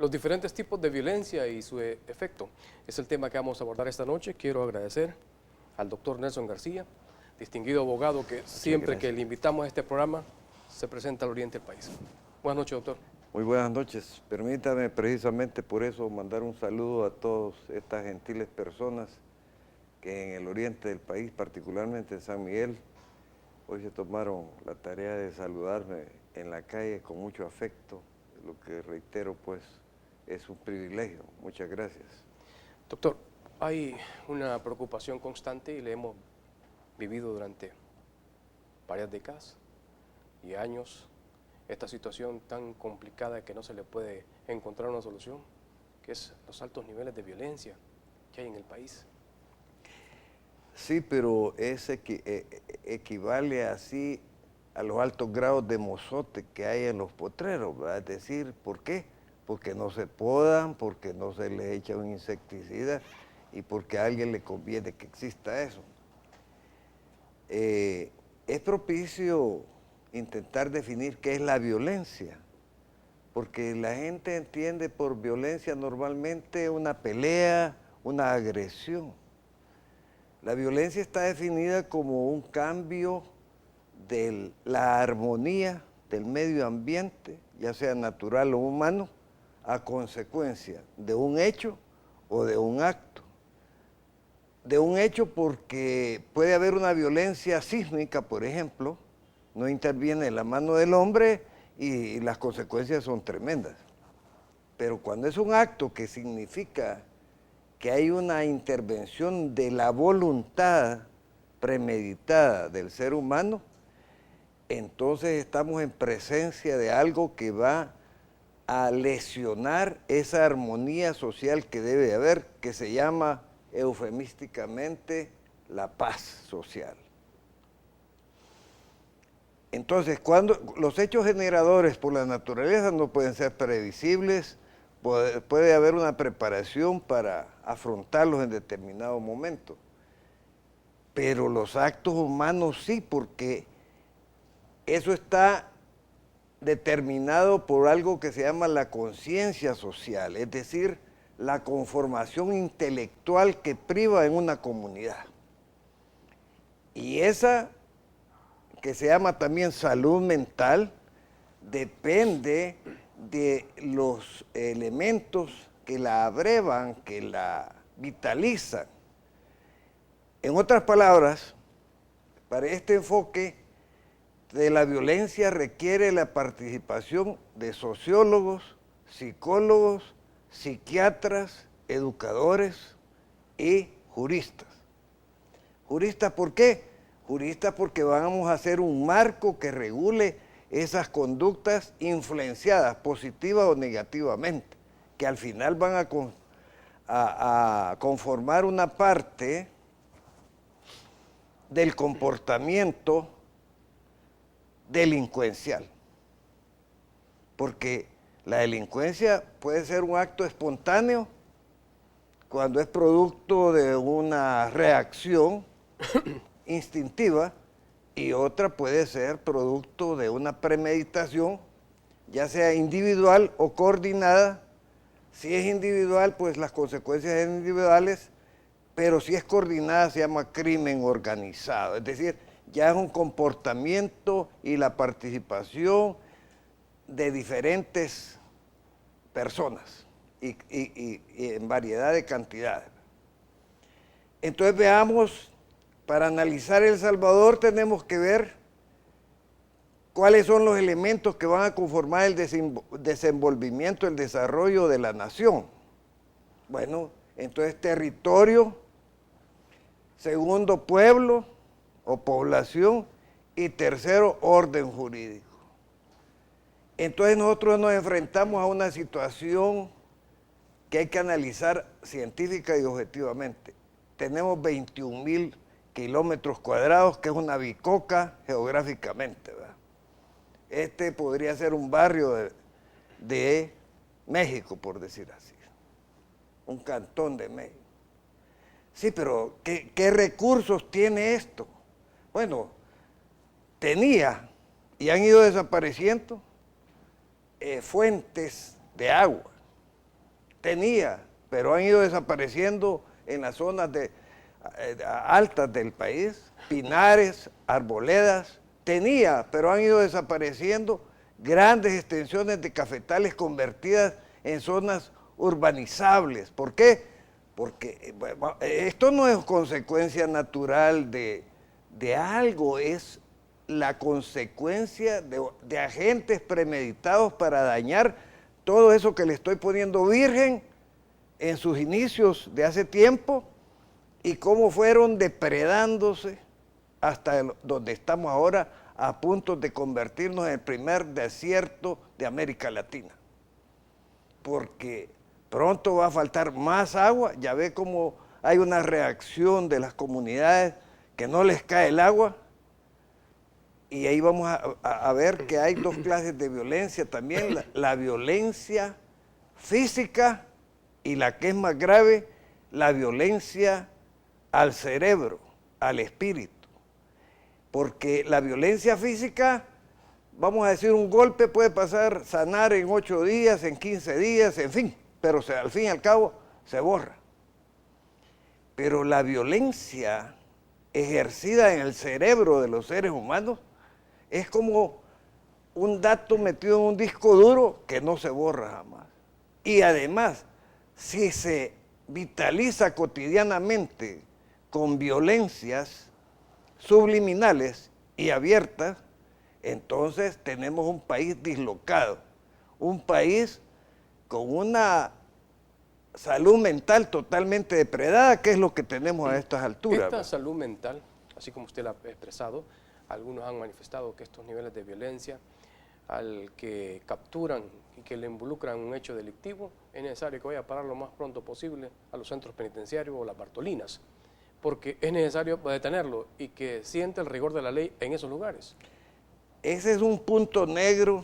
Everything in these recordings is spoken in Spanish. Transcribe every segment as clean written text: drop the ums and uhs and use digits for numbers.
los diferentes tipos de violencia y su efecto. Es el tema que vamos a abordar esta noche. Quiero agradecer al doctor Nelson García, distinguido abogado que siempre que le invitamos a este programa se presenta al oriente del país. Buenas noches, doctor. Muy buenas noches. Permítame precisamente por eso mandar un saludo a todas estas gentiles personas que en el oriente del país, particularmente en San Miguel, hoy se tomaron la tarea de saludarme en la calle con mucho afecto, lo que reitero pues es un privilegio. Muchas gracias. Doctor, hay una preocupación constante y le hemos vivido durante varias décadas y años esta situación tan complicada que no se le puede encontrar una solución, que es los altos niveles de violencia que hay en el país. Sí, pero ese equivale así a los altos grados de mozote que hay en los potreros, ¿verdad? Es decir, ¿por qué? Porque no se podan, porque no se les echa un insecticida y porque a alguien le conviene que exista eso. Es propicio intentar definir qué es la violencia, porque la gente entiende por violencia normalmente una pelea, una agresión. La violencia está definida como un cambio de la armonía del medio ambiente, ya sea natural o humano, a consecuencia de un hecho o de un acto. De un hecho porque puede haber una violencia sísmica, por ejemplo, no interviene la mano del hombre y las consecuencias son tremendas. Pero cuando es un acto que significa que hay una intervención de la voluntad premeditada del ser humano, entonces estamos en presencia de algo que va a lesionar esa armonía social que debe haber, que se llama eufemísticamente la paz social. Entonces, cuando los hechos generadores por la naturaleza no pueden ser previsibles, puede haber una preparación para afrontarlos en determinado momento. Pero los actos humanos sí, porque eso está determinado por algo que se llama la conciencia social, es decir, la conformación intelectual que priva en una comunidad. Y esa, que se llama también salud mental, depende de los elementos que la abrevan, que la vitalizan. En otras palabras, para este enfoque de la violencia requiere la participación de sociólogos, psicólogos, psiquiatras, educadores y juristas. ¿Juristas por qué? Juristas porque vamos a hacer un marco que regule esas conductas influenciadas positiva o negativamente, que al final van a conformar una parte del comportamiento delincuencial. Porque la delincuencia puede ser un acto espontáneo cuando es producto de una reacción instintiva, y otra puede ser producto de una premeditación, ya sea individual o coordinada. Si es individual, pues las consecuencias son individuales, pero si es coordinada se llama crimen organizado. Es decir, ya es un comportamiento y la participación de diferentes personas y en variedad de cantidades. Entonces veamos, para analizar El Salvador tenemos que ver cuáles son los elementos que van a conformar el desenvolvimiento, el desarrollo de la nación. Bueno, entonces territorio, segundo pueblo o población y tercero orden jurídico. Entonces nosotros nos enfrentamos a una situación que hay que analizar científica y objetivamente. Tenemos 21,000 kilómetros cuadrados, que es una bicoca geográficamente, ¿verdad? Este podría ser un barrio de México, por decir así, un cantón de México. Sí, pero ¿qué recursos tiene esto? Bueno, tenía y han ido desapareciendo fuentes de agua. tenía, pero han ido desapareciendo en las zonas altas del país, pinares, arboledas, tenía, pero han ido desapareciendo grandes extensiones de cafetales convertidas en zonas urbanizables. ¿Por qué? Porque esto no es consecuencia natural de algo, es la consecuencia de agentes premeditados para dañar todo eso que le estoy poniendo virgen en sus inicios de hace tiempo y cómo fueron depredándose hasta donde estamos ahora, a punto de convertirnos en el primer desierto de América Latina. Porque pronto va a faltar más agua, ya ve cómo hay una reacción de las comunidades que no les cae el agua, y ahí vamos a ver que hay dos clases de violencia también, la violencia física y la que es más grave, la violencia al cerebro, al espíritu. Porque la violencia física, vamos a decir, un golpe puede sanar en 8 días, en 15 días, en fin, pero al fin y al cabo se borra. Pero la violencia ejercida en el cerebro de los seres humanos es como un dato metido en un disco duro que no se borra jamás. Y además, si se vitaliza cotidianamente con violencias subliminales y abiertas, entonces tenemos un país dislocado, un país con una salud mental totalmente depredada, que es lo que tenemos a estas alturas. Esta salud mental, así como usted la ha expresado, algunos han manifestado que estos niveles de violencia al que capturan y que le involucran un hecho delictivo, es necesario que vaya a parar lo más pronto posible a los centros penitenciarios o las Bartolinas, porque es necesario detenerlo y que sienta el rigor de la ley en esos lugares. Ese es un punto negro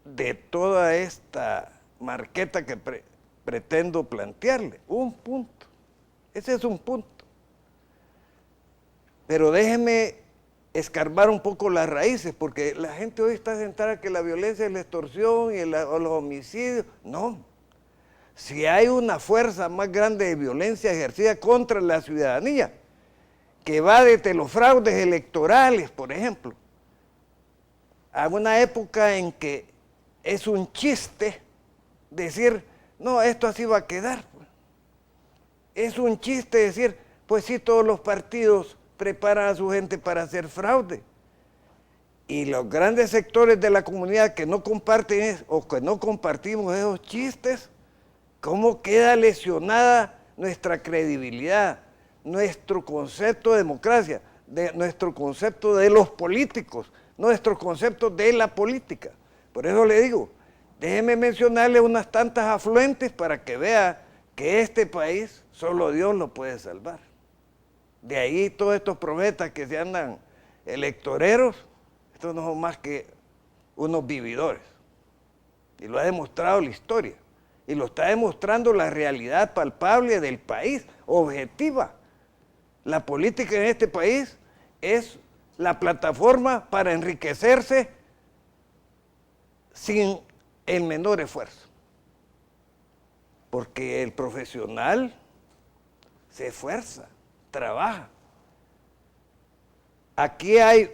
de toda esta marqueta que pretendo plantearle, un punto. Ese es un punto. Pero déjeme escarbar un poco las raíces, porque la gente hoy está centrada que la violencia es la extorsión y los homicidios. No. Si hay una fuerza más grande de violencia ejercida contra la ciudadanía, que va desde los fraudes electorales, por ejemplo, a una época en que es un chiste decir, no, esto así va a quedar. Es un chiste decir, pues sí, todos los partidos preparan a su gente para hacer fraude. Y los grandes sectores de la comunidad que no comparten o que no compartimos esos chistes, ¿cómo queda lesionada nuestra credibilidad, nuestro concepto de democracia, nuestro concepto de los políticos, nuestro concepto de la política? Por eso le digo, déjeme mencionarle unas tantas afluentes para que vea que este país solo Dios lo puede salvar. De ahí todos estos profetas que se andan electoreros, estos no son más que unos vividores. Y lo ha demostrado la historia. Y lo está demostrando la realidad palpable del país, objetiva. La política en este país es la plataforma para enriquecerse sin el menor esfuerzo. Porque el profesional se esfuerza, trabaja. Aquí hay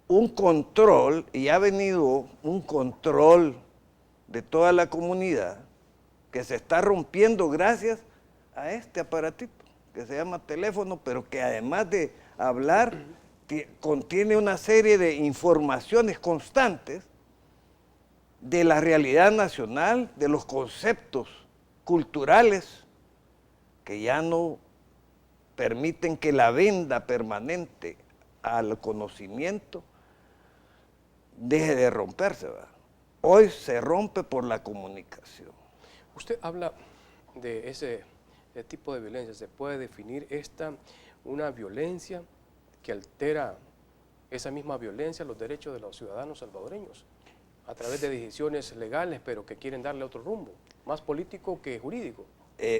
un control, y ha venido un control de toda la comunidad que se está rompiendo gracias a este aparatito que se llama teléfono, pero que además de hablar contiene una serie de informaciones constantes de la realidad nacional, de los conceptos culturales que ya no permiten que la venda permanente al conocimiento deje de romperse, ¿verdad? Hoy se rompe por la comunicación. Usted habla de ese tipo de violencia. ¿Se puede definir una violencia que altera esa misma violencia los derechos de los ciudadanos salvadoreños a través de decisiones legales, pero que quieren darle otro rumbo, más político que jurídico?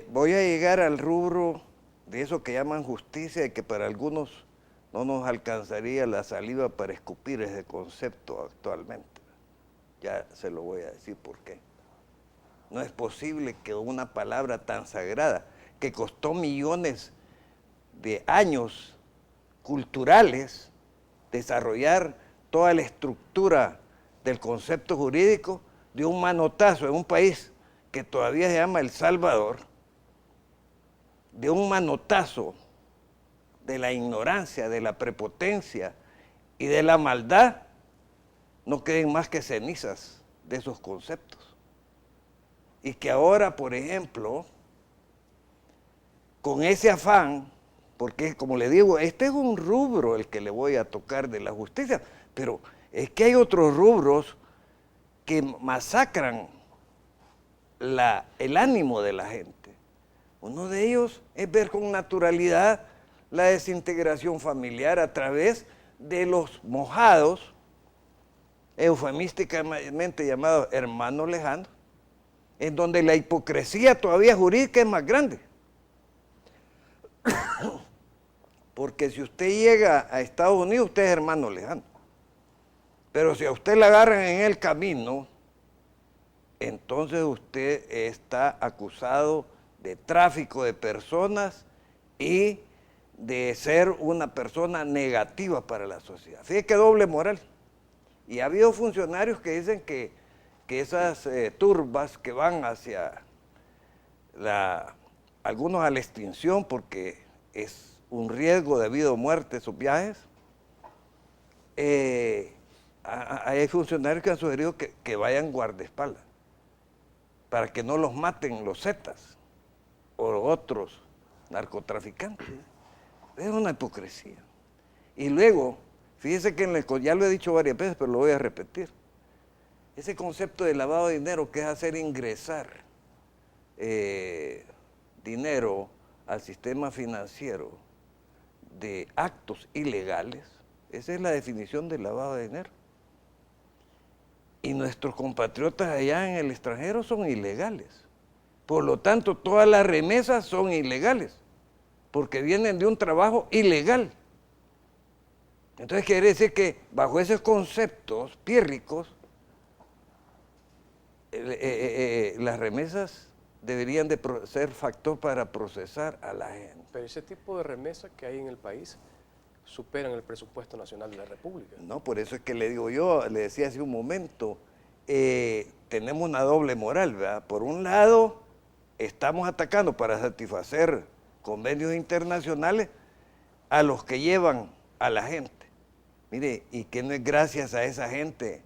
Voy a llegar al rubro de eso que llaman justicia y que para algunos no nos alcanzaría la saliva para escupir ese concepto actualmente. Ya se lo voy a decir por qué. No es posible que una palabra tan sagrada, que costó millones de años culturales, desarrollar toda la estructura del concepto jurídico, de un manotazo en un país que todavía se llama El Salvador, de un manotazo de la ignorancia, de la prepotencia y de la maldad, no queden más que cenizas de esos conceptos. Y que ahora, por ejemplo, con ese afán, porque como le digo, este es un rubro el que le voy a tocar de la justicia, pero es que hay otros rubros que masacran el ánimo de la gente. Uno de ellos es ver con naturalidad la desintegración familiar a través de los mojados, eufemísticamente llamados hermanos lejanos, en donde la hipocresía todavía jurídica es más grande. Porque si usted llega a Estados Unidos, usted es hermano lejano. Pero si a usted le agarran en el camino, entonces usted está acusado de tráfico de personas y de ser una persona negativa para la sociedad. Fíjate que doble moral. Y ha habido funcionarios que dicen que esas turbas que van hacia algunos a la extinción, porque es un riesgo de vida o muerte esos viajes, hay funcionarios que han sugerido que vayan guardaespaldas, para que no los maten los zetas o otros narcotraficantes. Es una hipocresía. Y luego, fíjese que ya lo he dicho varias veces, pero lo voy a repetir. Ese concepto de lavado de dinero, que es hacer ingresar dinero al sistema financiero de actos ilegales, esa es la definición de lavado de dinero. Y nuestros compatriotas allá en el extranjero son ilegales. Por lo tanto, todas las remesas son ilegales, porque vienen de un trabajo ilegal. Entonces quiere decir que bajo esos conceptos pírricos, las remesas deberían de ser factor para procesar a la gente. Pero ese tipo de remesas que hay en el país superan el presupuesto nacional de la República. No, por eso es que le digo yo, le decía hace un momento, tenemos una doble moral, ¿verdad? Por un lado, estamos atacando para satisfacer convenios internacionales a los que llevan a la gente. Mire, y que no es gracias a esa gente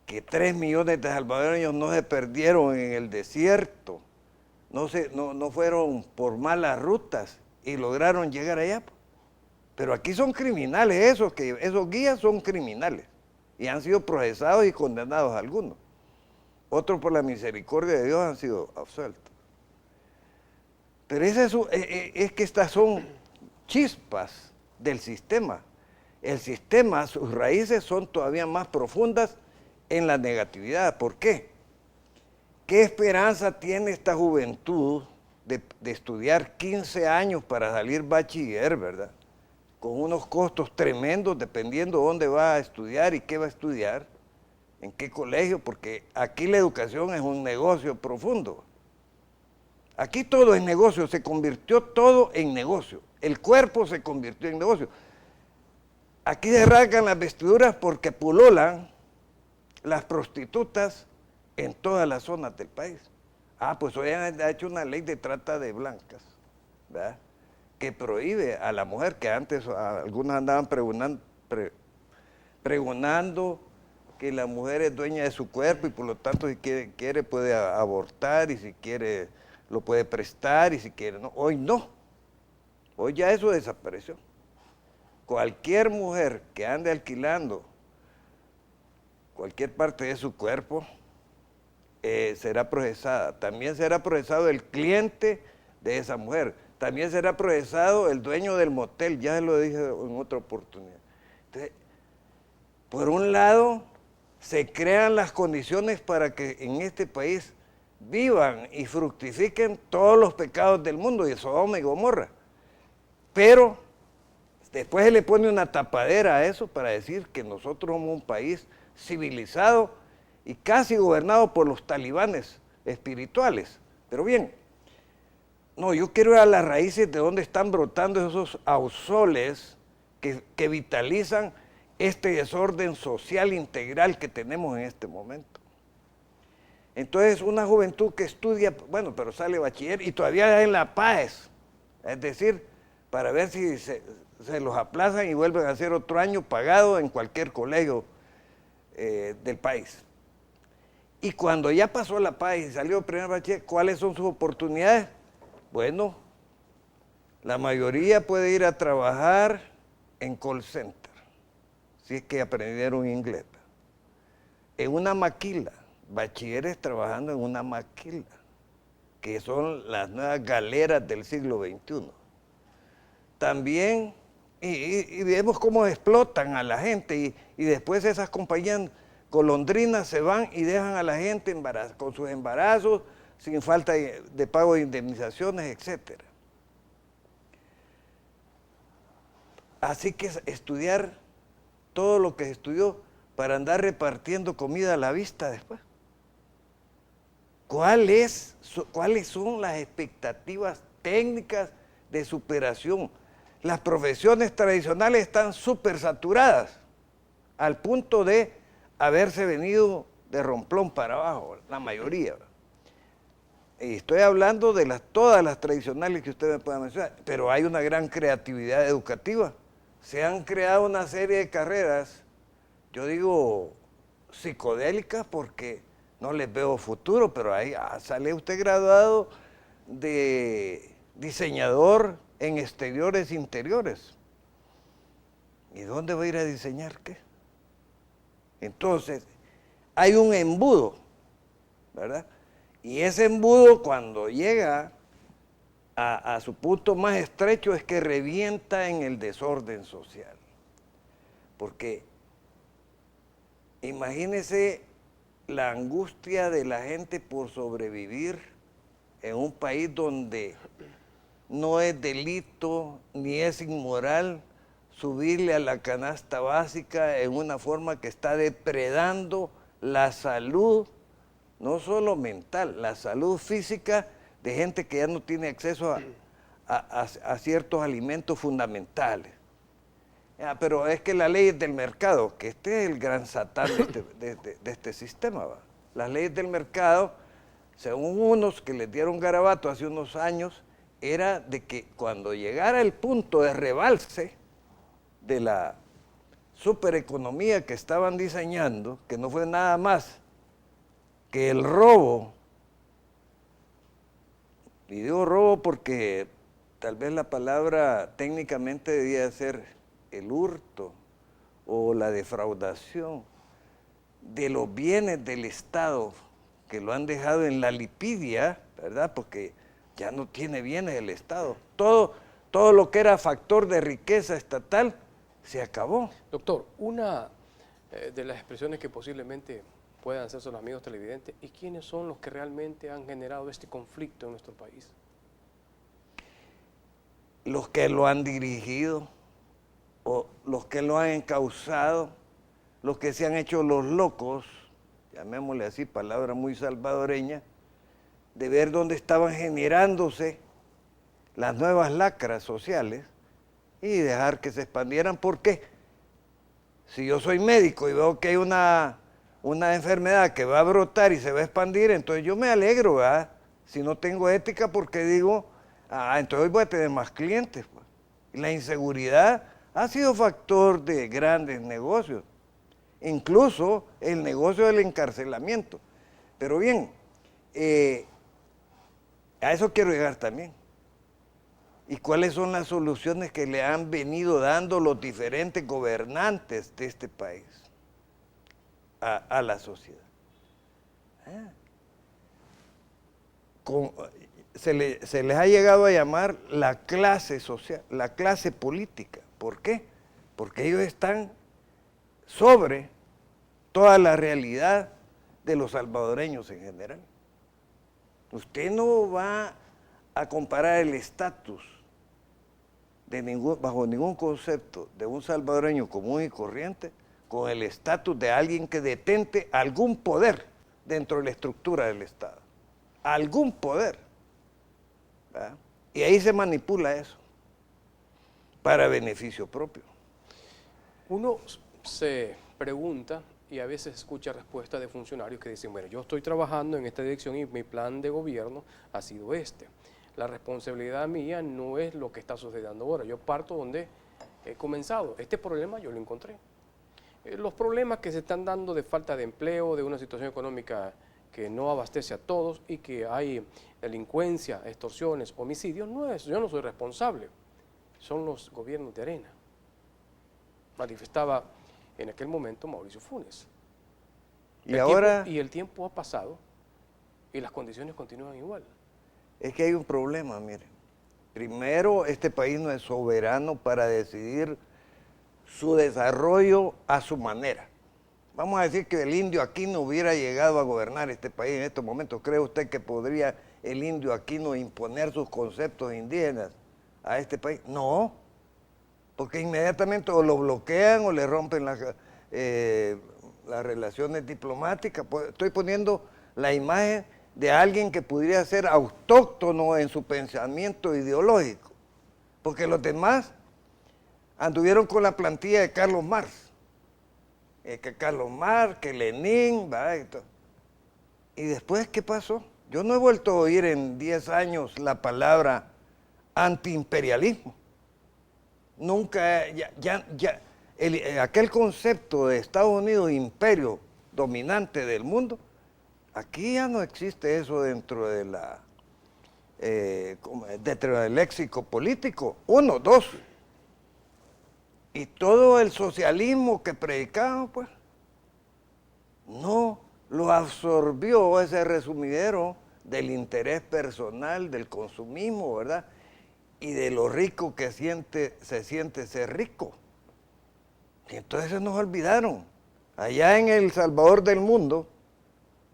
que 3 millones de salvadoreños no se perdieron en el desierto, no fueron por malas rutas y lograron llegar allá. Pero aquí son criminales esos guías son criminales y han sido procesados y condenados algunos. Otros por la misericordia de Dios han sido absueltos. Pero es que estas son chispas del sistema. El sistema, sus raíces son todavía más profundas en la negatividad. ¿Por qué? ¿Qué esperanza tiene esta juventud de estudiar 15 años para salir bachiller, verdad? Con unos costos tremendos dependiendo dónde va a estudiar y qué va a estudiar, en qué colegio, porque aquí la educación es un negocio profundo. Aquí todo es negocio, se convirtió todo en negocio. El cuerpo se convirtió en negocio. Aquí se rasgan las vestiduras porque pulolan las prostitutas en todas las zonas del país. Pues hoy han hecho una ley de trata de blancas, ¿verdad?, que prohíbe a la mujer, que antes algunas andaban pregonando que la mujer es dueña de su cuerpo y por lo tanto si quiere puede abortar y si quiere lo puede prestar y si quiere no. Hoy no, hoy ya eso desapareció. Cualquier mujer que ande alquilando cualquier parte de su cuerpo será procesada. También será procesado el cliente de esa mujer. También será procesado el dueño del motel, ya lo dije en otra oportunidad. Entonces, por un lado, se crean las condiciones para que en este país vivan y fructifiquen todos los pecados del mundo, de Sodoma y Gomorra. Pero después se le pone una tapadera a eso para decir que nosotros somos un país civilizado y casi gobernado por los talibanes espirituales. Pero bien, no, yo quiero ir a las raíces de dónde están brotando esos ausoles que vitalizan este desorden social integral que tenemos en este momento. Entonces, una juventud que estudia, bueno, pero sale bachiller y todavía en la PAES, es decir, para ver si se los aplazan y vuelven a hacer otro año pagado en cualquier colegio del país. Y cuando ya pasó la PAES y salió primer bachiller, ¿cuáles son sus oportunidades? Bueno, la mayoría puede ir a trabajar en call center, si es que aprendieron inglés, en una maquila, bachilleres trabajando en una maquila, que son las nuevas galeras del siglo XXI. También, y vemos cómo explotan a la gente, y después esas compañías golondrinas se van y dejan a la gente con sus embarazos, sin falta de pago de indemnizaciones, etc. Así que estudiar todo lo que se estudió para andar repartiendo comida a la vista después. ¿Cuáles son las expectativas técnicas de superación? Las profesiones tradicionales están súper saturadas, al punto de haberse venido de romplón para abajo, la mayoría. Y estoy hablando de todas las tradicionales que ustedes me puedan mencionar, pero hay una gran creatividad educativa. Se han creado una serie de carreras, yo digo psicodélicas porque no les veo futuro, pero ahí sale usted graduado de diseñador en exteriores e interiores. ¿Y dónde va a ir a diseñar qué? Entonces, hay un embudo, ¿verdad? Y ese embudo, cuando llega a su punto más estrecho, es que revienta en el desorden social. Porque imagínese la angustia de la gente por sobrevivir en un país donde no es delito ni es inmoral subirle a la canasta básica en una forma que está depredando la salud, no solo mental, la salud física de gente que ya no tiene acceso a ciertos alimentos fundamentales. Pero es que la ley es del mercado, que este es el gran satán de este sistema, ¿va? Las leyes del mercado, según unos que les dieron garabato hace unos años, era de que cuando llegara el punto de rebalse de la supereconomía que estaban diseñando, que no fue nada más que el robo, y digo robo porque tal vez la palabra técnicamente debía ser el hurto o la defraudación de los bienes del Estado, que lo han dejado en la lipidia, ¿verdad? Porque ya no tiene bienes el Estado. Todo lo que era factor de riqueza estatal se acabó. Doctor, una de las expresiones que posiblemente puedan hacerse los amigos televidentes, ¿y quiénes son los que realmente han generado este conflicto en nuestro país? Los que lo han dirigido, o los que lo han encauzado, los que se han hecho los locos, llamémosle así, palabra muy salvadoreña, de ver dónde estaban generándose las nuevas lacras sociales y dejar que se expandieran. ¿Por qué? Si yo soy médico y veo que hay una enfermedad que va a brotar y se va a expandir, entonces yo me alegro, ¿verdad? Si no tengo ética, porque digo, entonces hoy voy a tener más clientes, pues. Y la inseguridad ha sido factor de grandes negocios, incluso el negocio del encarcelamiento. Pero bien, a eso quiero llegar también. ¿Y cuáles son las soluciones que le han venido dando los diferentes gobernantes de este país a la sociedad? Se les ha llegado a llamar la clase social, la clase política. ¿Por qué? Porque ellos están sobre toda la realidad de los salvadoreños en general. Usted no va a comparar el estatus bajo ningún concepto de un salvadoreño común y corriente con el estatus de alguien que detente algún poder dentro de la estructura del Estado. algún poder, ¿verdad? Y ahí se manipula eso para beneficio propio. Uno se pregunta y a veces escucha respuestas de funcionarios que dicen, bueno, yo estoy trabajando en esta dirección y mi plan de gobierno ha sido este. La responsabilidad mía no es lo que está sucediendo ahora. Yo parto donde he comenzado. Este problema yo lo encontré. Los problemas que se están dando de falta de empleo, de una situación económica que no abastece a todos y que hay delincuencia, extorsiones, homicidios, yo no soy responsable. Son los gobiernos de arena. Manifestaba en aquel momento Mauricio Funes. Y ahora Y el tiempo ha pasado y las condiciones continúan igual. es que hay un problema, mire. Primero, este país no es soberano para decidir su desarrollo a su manera. Vamos a decir que el indio Aquino hubiera llegado a gobernar este país en estos momentos. ¿Cree usted que podría el indio Aquino imponer sus conceptos indígenas a este país? No, porque inmediatamente o lo bloquean o le rompen las relaciones diplomáticas. Estoy poniendo la imagen de alguien que pudiera ser autóctono en su pensamiento ideológico, porque los demás anduvieron con la plantilla de Carlos Marx, que Lenin, ¿verdad? Y después, ¿qué pasó? Yo no he vuelto a oír en 10 años la palabra antiimperialismo. Nunca, aquel concepto de Estados Unidos, imperio dominante del mundo, aquí ya no existe eso dentro de dentro del léxico político. 1, 2. Y todo el socialismo que predicaban, pues, no lo absorbió ese resumidero del interés personal, del consumismo, ¿verdad? Y de lo rico que se siente ser rico. Y entonces se nos olvidaron. Allá en El Salvador del mundo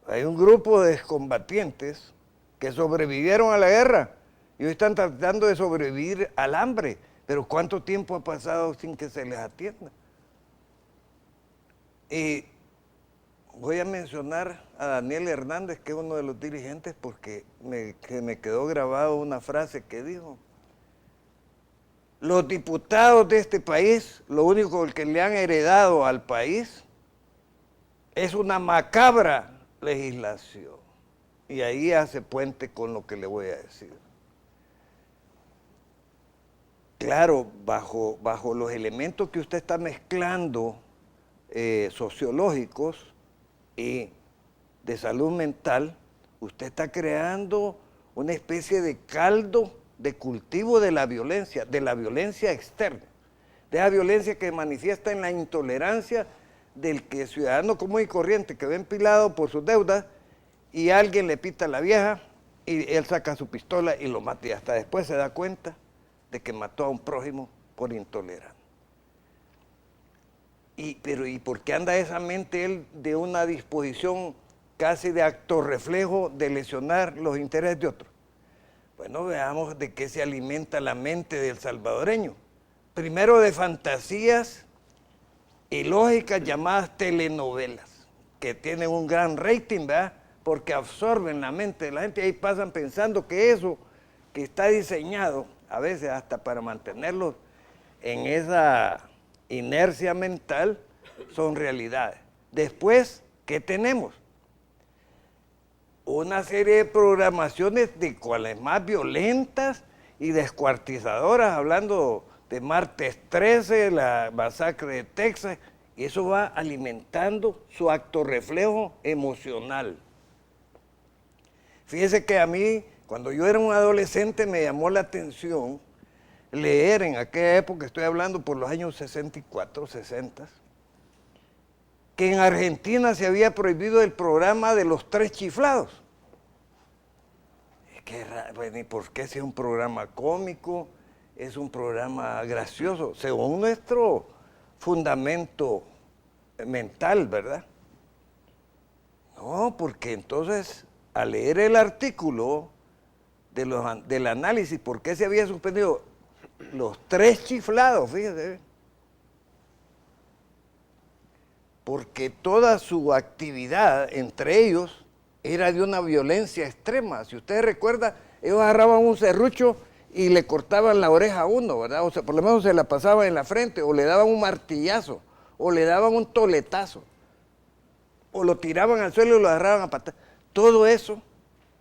hay un grupo de excombatientes que sobrevivieron a la guerra y hoy están tratando de sobrevivir al hambre. Pero ¿cuánto tiempo ha pasado sin que se les atienda? Y voy a mencionar a Daniel Hernández, que es uno de los dirigentes, porque me quedó grabado una frase que dijo: los diputados de este país, lo único que le han heredado al país es una macabra legislación. Y ahí hace puente con lo que le voy a decir. Claro, bajo los elementos que usted está mezclando, sociológicos y de salud mental, usted está creando una especie de caldo de cultivo de la violencia externa, de esa violencia que manifiesta en la intolerancia del que ciudadano común y corriente que ve empilado por sus deudas y alguien le pita a la vieja y él saca su pistola y lo mata y hasta después se da cuenta de que mató a un prójimo por intolerante. Pero ¿y por qué anda esa mente él de una disposición casi de acto reflejo de lesionar los intereses de otros? Bueno, veamos de qué se alimenta la mente del salvadoreño. Primero de fantasías y lógicas llamadas telenovelas, que tienen un gran rating, ¿verdad? Porque absorben la mente de la gente y ahí pasan pensando que eso que está diseñado a veces hasta para mantenerlos en esa inercia mental, son realidades. Después, ¿qué tenemos? Una serie de programaciones de cuales más violentas y descuartizadoras, hablando de martes 13, la masacre de Texas, y eso va alimentando su acto reflejo emocional. Fíjese que a mí, cuando yo era un adolescente, me llamó la atención leer en aquella época, estoy hablando por los años 64, 60, que en Argentina se había prohibido el programa de los 3 chiflados. Bueno, ¿y por qué si es un programa cómico? Es un programa gracioso, según nuestro fundamento mental, ¿verdad? No, porque entonces, al leer el artículo del análisis, ¿por qué se había suspendido los 3 chiflados? Fíjese. Porque toda su actividad, entre ellos, era de una violencia extrema. Si ustedes recuerdan, ellos agarraban un serrucho y le cortaban la oreja a uno, ¿verdad? O sea, por lo menos se la pasaban en la frente, o le daban un martillazo, o le daban un toletazo, o lo tiraban al suelo y lo agarraban a patadas. Todo eso,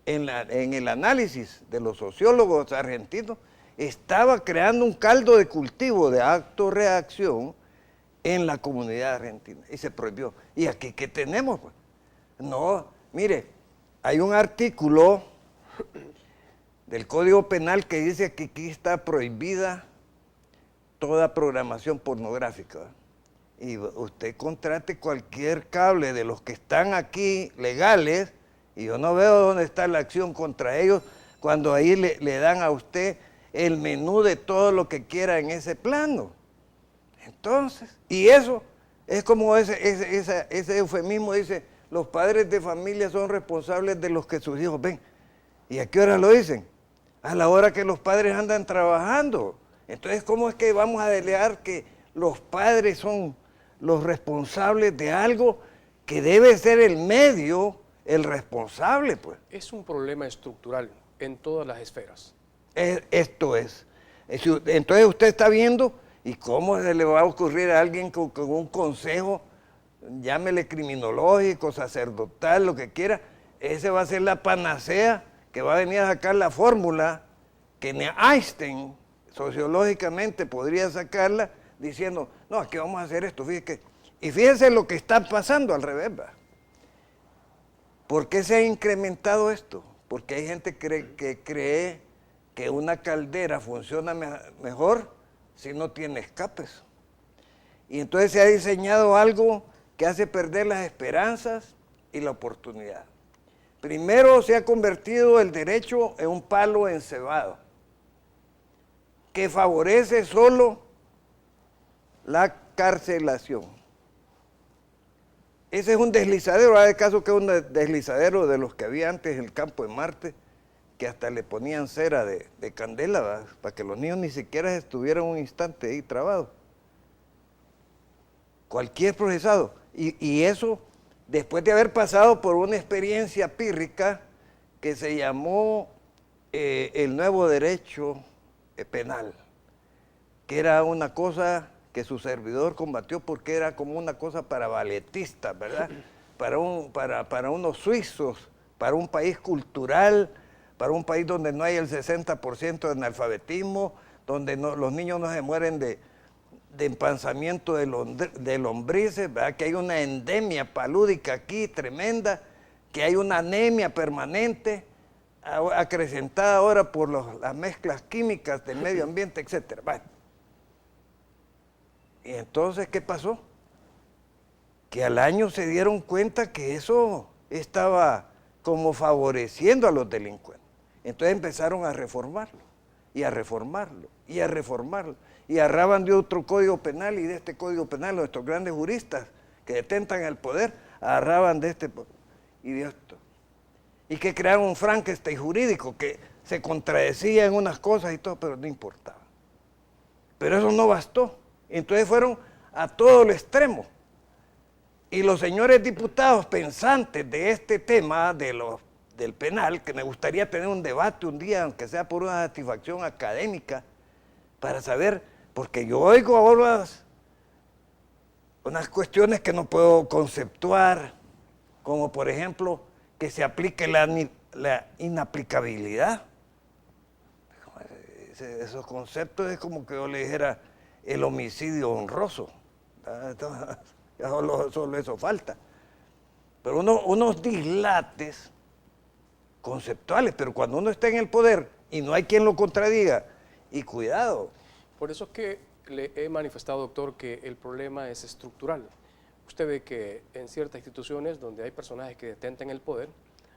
en el análisis de los sociólogos argentinos, estaba creando un caldo de cultivo de acto-reacción en la comunidad argentina, y se prohibió. ¿Y aquí qué tenemos, pues? No, mire, hay un artículo del Código Penal que dice que aquí está prohibida toda programación pornográfica. Y usted contrate cualquier cable de los que están aquí legales, y yo no veo dónde está la acción contra ellos cuando ahí le dan a usted el menú de todo lo que quiera en ese plano. Entonces, y eso es como ese eufemismo dice, los padres de familia son responsables de los que sus hijos ven. ¿Y a qué hora lo dicen? A la hora que los padres andan trabajando. Entonces, ¿cómo es que vamos a delegar que los padres son los responsables de algo que debe ser el medio el responsable, pues? Es un problema estructural en todas las esferas. Esto es. Entonces usted está viendo, ¿y cómo se le va a ocurrir a alguien con un consejo, llámele criminológico, sacerdotal, lo que quiera? Ese va a ser la panacea que va a venir a sacar la fórmula que ni Einstein sociológicamente podría sacarla diciendo, no, aquí vamos a hacer esto, fíjese. Y fíjense lo que está pasando al revés, ¿va? ¿Por qué se ha incrementado esto? Porque hay gente que cree que una caldera funciona mejor si no tiene escapes. Y entonces se ha diseñado algo que hace perder las esperanzas y la oportunidad. Primero se ha convertido el derecho en un palo encebado, que favorece solo la carcelación. Ese es un deslizadero, hay caso que es un deslizadero de los que había antes en el campo de Marte, que hasta le ponían cera de candela, ¿verdad? Para que los niños ni siquiera estuvieran un instante ahí trabados. Cualquier procesado. Y eso, después de haber pasado por una experiencia pírrica que se llamó el nuevo derecho penal, que era una cosa que su servidor combatió porque era como una cosa para balletistas, ¿verdad? Para unos suizos, para un país cultural, para un país donde no hay el 60% de analfabetismo, donde los niños no se mueren de empanzamiento de lombrices, ¿verdad? Que hay una endemia palúdica aquí tremenda, que hay una anemia permanente, acrecentada ahora por las mezclas químicas del medio ambiente, etc. Bueno. Y entonces, ¿qué pasó? Que al año se dieron cuenta que eso estaba como favoreciendo a los delincuentes. Entonces empezaron a reformarlo, y a reformarlo, y a reformarlo. Y agarraban de otro código penal, y de este código penal nuestros grandes juristas que detentan el poder, agarraban de este y de esto. Y que crearon un Frankenstein jurídico que se contradecía en unas cosas y todo, pero no importaba. Pero eso no bastó. Entonces fueron a todo el extremo. Y los señores diputados pensantes de este tema del penal, que me gustaría tener un debate un día, aunque sea por una satisfacción académica, para saber, porque yo oigo ahora unas cuestiones que no puedo conceptuar, como por ejemplo que se aplique la inaplicabilidad. Esos conceptos es como que yo le dijera el homicidio honroso. Solo eso falta. Pero unos dislates conceptuales, pero cuando uno está en el poder y no hay quien lo contradiga, y cuidado. Por eso es que le he manifestado, doctor, que el problema es estructural. Usted ve que en ciertas instituciones donde hay personajes que detentan el poder,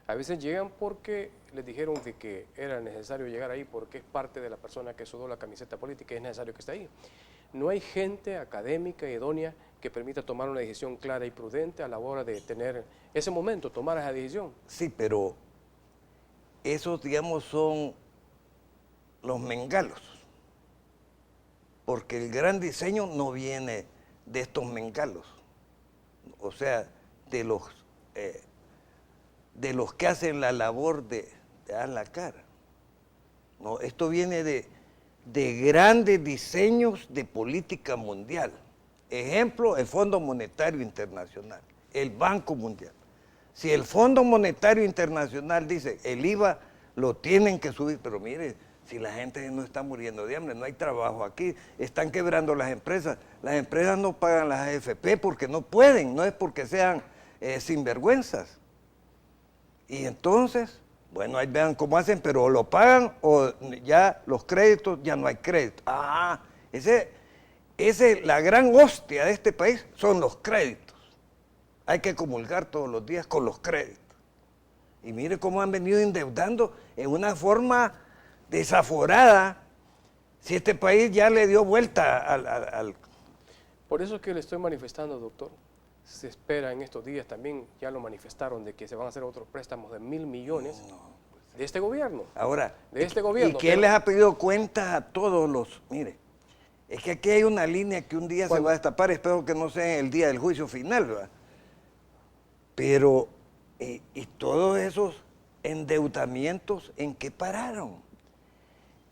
a veces llegan porque les dijeron de que era necesario llegar ahí porque es parte de la persona que sudó la camiseta política y es necesario que esté ahí. No hay gente académica y idónea que permita tomar una decisión clara y prudente a la hora de tener ese momento, tomar esa decisión. Sí, pero esos, digamos, son los mengalos, porque el gran diseño no viene de estos mengalos, o sea, de los de los que hacen la labor de dar la cara. No, esto viene de grandes diseños de política mundial. Ejemplo, el Fondo Monetario Internacional, el Banco Mundial. Si el Fondo Monetario Internacional dice el IVA lo tienen que subir, pero mire, si la gente no está muriendo de hambre, no hay trabajo aquí, están quebrando las empresas no pagan las AFP porque no pueden, no es porque sean sinvergüenzas. Y entonces, bueno, ahí vean cómo hacen, pero o lo pagan o ya los créditos, ya no hay crédito. La gran hostia de este país son los créditos. Hay que comulgar todos los días con los créditos. Y mire cómo han venido endeudando en una forma desaforada, si este país ya le dio vuelta al... Por eso es que le estoy manifestando, doctor. Se espera en estos días, también ya lo manifestaron, de que se van a hacer otros préstamos de 1.000 millones de este gobierno. Ahora, de este gobierno. ¿Y quién les ha pedido cuentas a todos los...? Mire, es que aquí hay una línea que un día se va a destapar, espero que no sea el día del juicio final, ¿verdad? Pero, y todos esos endeudamientos, ¿en qué pararon?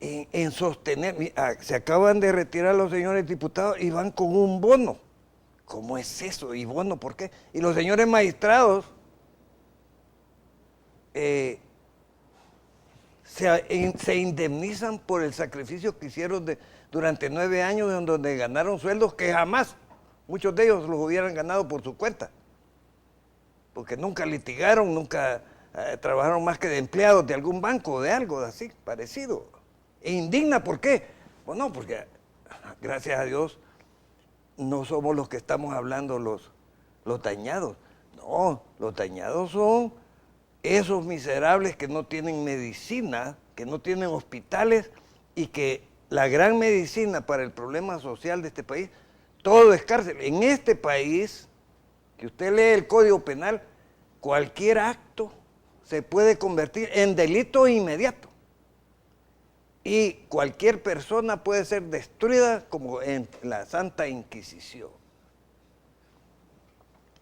En sostener, se acaban de retirar los señores diputados y van con un bono. ¿Cómo es eso? ¿Y bono por qué? Y los señores magistrados se indemnizan por el sacrificio que hicieron durante 9 años, en donde ganaron sueldos que jamás muchos de ellos los hubieran ganado por su cuenta. Porque nunca litigaron, nunca trabajaron más que de empleados de algún banco o de algo así, parecido. E indigna, ¿por qué? Bueno, porque gracias a Dios no somos los que estamos hablando los dañados. No, los dañados son esos miserables que no tienen medicina, que no tienen hospitales y que la gran medicina para el problema social de este país, todo es cárcel. En este país, que usted lee el Código Penal, cualquier acto se puede convertir en delito inmediato. Y cualquier persona puede ser destruida como en la Santa Inquisición.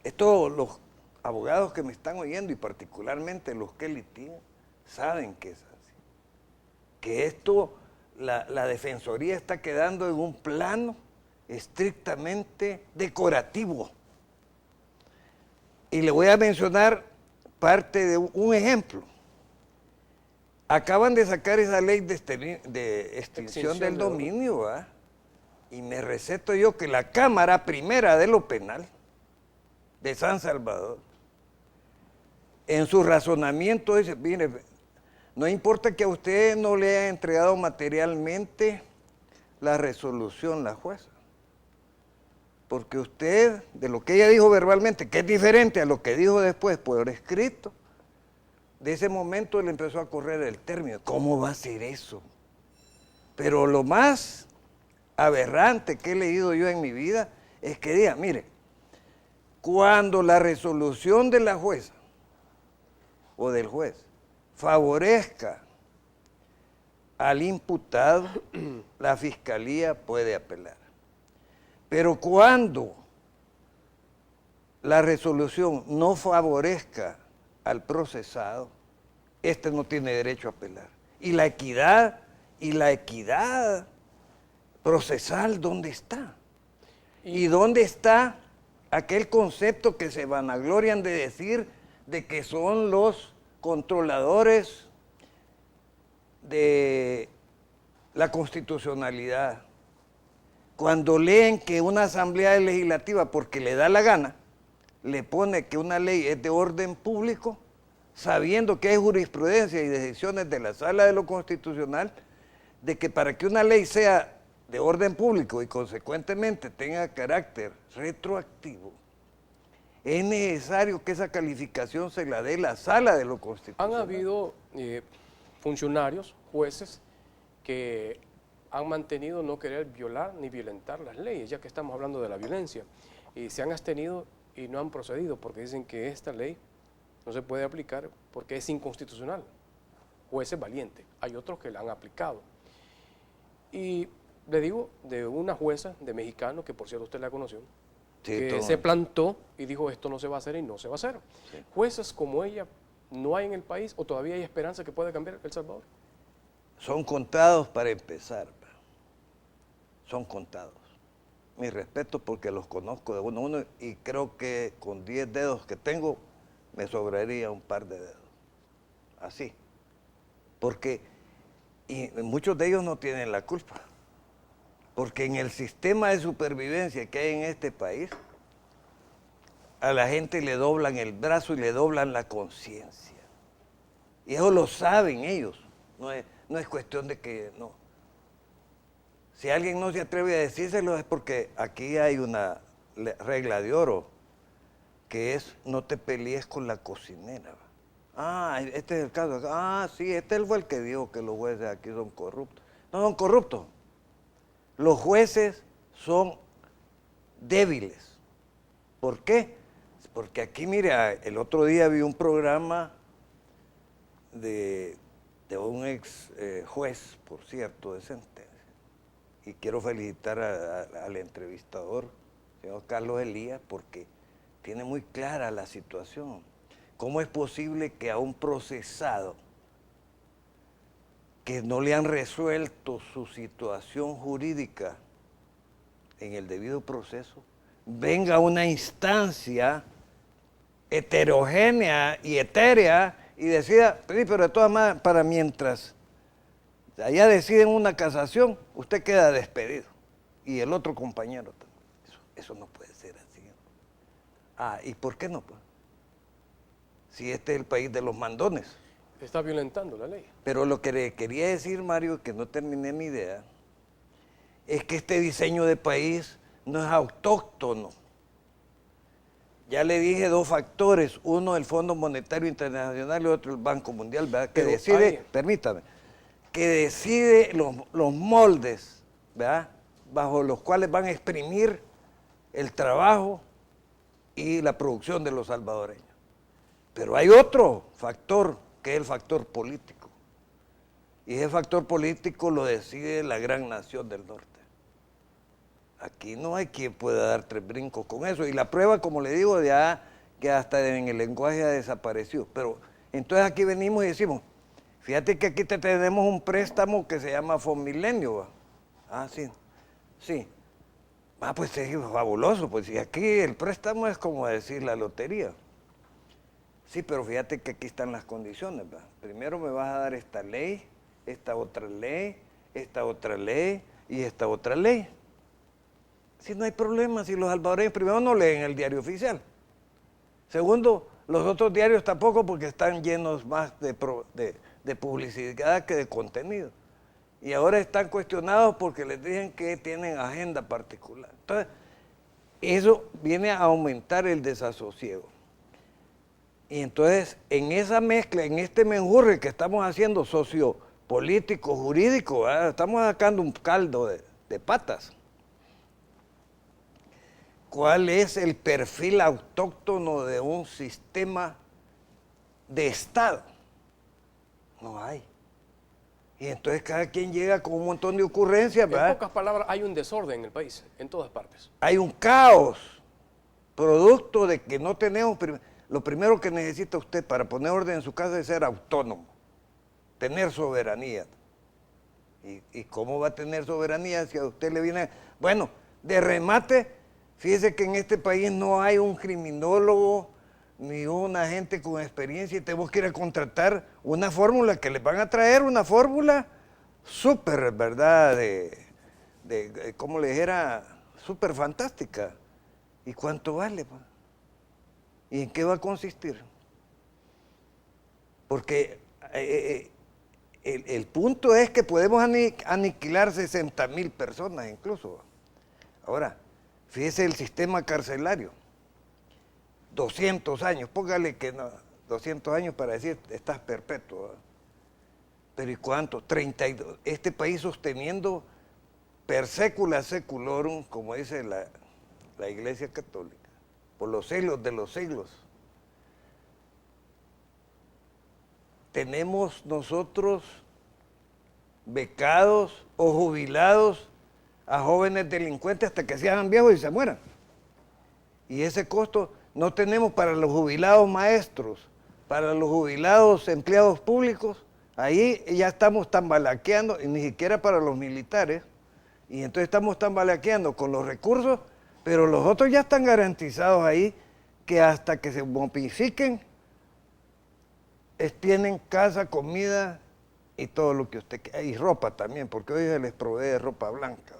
Esto los abogados que me están oyendo y particularmente los que litigan saben que es así. Que esto, la Defensoría está quedando en un plano estrictamente decorativo. Y le voy a mencionar parte de un ejemplo. Acaban de sacar esa ley de extinción del dominio, ¿verdad? Y me receto yo que la Cámara Primera de lo Penal de San Salvador, en su razonamiento dice, mire, no importa que a usted no le haya entregado materialmente la resolución la jueza, porque usted, de lo que ella dijo verbalmente, que es diferente a lo que dijo después por escrito, de ese momento le empezó a correr el término. ¿Cómo va a ser eso? Pero lo más aberrante que he leído yo en mi vida es que diga, mire, cuando la resolución de la jueza o del juez favorezca al imputado, la fiscalía puede apelar. Pero cuando la resolución no favorezca al procesado, este no tiene derecho a apelar. Y la equidad procesal, ¿dónde está? ¿Y dónde está aquel concepto que se vanaglorian de decir de que son los controladores de la constitucionalidad? Cuando leen que una asamblea legislativa, porque le da la gana, le pone que una ley es de orden público, sabiendo que hay jurisprudencia y decisiones de la Sala de lo Constitucional, de que para que una ley sea de orden público y consecuentemente tenga carácter retroactivo, es necesario que esa calificación se la dé la Sala de lo Constitucional. Han habido funcionarios, jueces, que han mantenido no querer violar ni violentar las leyes, ya que estamos hablando de la violencia, y se han abstenido y no han procedido porque dicen que esta ley no se puede aplicar porque es inconstitucional. Jueces valientes, hay otros que la han aplicado. Y le digo de una jueza de mexicano, que por cierto usted la conoció, sí, que se plantó y dijo esto no se va a hacer y no se va a hacer. Sí. Jueces como ella no hay en el país o todavía hay esperanza que pueda cambiar El Salvador? Son contados para empezar, son contados. Mi respeto porque los conozco de uno a uno y creo que con 10 dedos que tengo me sobraría un par de dedos. Así. Porque y muchos de ellos no tienen la culpa. Porque en el sistema de supervivencia que hay en este país, a la gente le doblan el brazo y le doblan la conciencia. Y eso lo saben ellos. No es cuestión de que no. Si alguien no se atreve a decírselo es porque aquí hay una regla de oro, que es no te pelees con la cocinera. Ah, este es el caso. Ah, sí, este fue el que dijo que los jueces aquí son corruptos. No son corruptos. Los jueces son débiles. ¿Por qué? Porque aquí, mire, el otro día vi un programa de un ex juez, por cierto, de sentencia. Y quiero felicitar al entrevistador, señor Carlos Elías, porque tiene muy clara la situación. ¿Cómo es posible que a un procesado que no le han resuelto su situación jurídica en el debido proceso, venga una instancia heterogénea y etérea y decida, pero de todas maneras, para mientras allá deciden una casación, usted queda despedido y el otro compañero también? Eso no puede ser así. Ah, ¿y por qué no? Si este es el país de los mandones. Está violentando la ley. Pero lo que le quería decir, Mario, que no terminé mi idea, es que este diseño de país no es autóctono. Ya le dije dos factores, uno el Fondo Monetario Internacional y otro el Banco Mundial, ¿verdad? Que decide, permítame, que decide los moldes, ¿verdad?, bajo los cuales van a exprimir el trabajo y la producción de los salvadoreños. Pero hay otro factor, que es el factor político. Y ese factor político lo decide la gran nación del norte. Aquí no hay quien pueda dar tres brincos con eso. Y la prueba, como le digo, ya que hasta en el lenguaje ha desaparecido. Pero entonces aquí venimos y decimos, fíjate que aquí tenemos un préstamo que se llama Fonmilenio, ¿va? Ah, sí, sí. Ah, pues es fabuloso, pues y aquí el préstamo es como decir la lotería. Sí, pero fíjate que aquí están las condiciones, ¿va? Primero me vas a dar esta ley, esta otra ley, esta otra ley y esta otra ley. Si no hay problema, si los salvadoreños primero no leen el diario oficial. Segundo, los otros diarios tampoco porque están llenos más de publicidad que de contenido. Y ahora están cuestionados porque les dicen que tienen agenda particular. Entonces, eso viene a aumentar el desasosiego. Y entonces, en esa mezcla, en este menjurre que estamos haciendo sociopolítico, jurídico, ¿verdad?, estamos sacando un caldo de patas. ¿Cuál es el perfil autóctono de un sistema de Estado? No hay. Y entonces cada quien llega con un montón de ocurrencias, ¿verdad? En pocas palabras, hay un desorden en el país, en todas partes. Hay un caos, producto de que no tenemos... Lo primero que necesita usted para poner orden en su casa es ser autónomo, tener soberanía. ¿Y cómo va a tener soberanía si a usted le viene... Bueno, de remate, fíjese que en este país no hay un criminólogo ni una gente con experiencia y tenemos que ir a contratar una fórmula que les van a traer, una fórmula súper, ¿verdad?, como le dijera, súper fantástica. ¿Y cuánto vale, pa? ¿Y en qué va a consistir? Porque el punto es que podemos aniquilar 60,000 personas incluso. Ahora, fíjese el sistema carcelario. 200 años, póngale que no, 200 años para decir estás perpetuo, ¿verdad? Pero ¿y cuánto? 32. Este país sosteniendo per secula seculorum, como dice la Iglesia Católica, por los siglos de los siglos. Tenemos nosotros becados o jubilados a jóvenes delincuentes hasta que se hagan viejos y se mueran. Y ese costo no tenemos para los jubilados maestros, para los jubilados, empleados públicos, ahí ya estamos tambalaqueando, y ni siquiera para los militares, y entonces estamos tambalaqueando con los recursos, pero los otros ya están garantizados ahí, que hasta que se momifiquen, tienen casa, comida y todo lo que usted quiera, y ropa también, porque hoy se les provee de ropa blanca.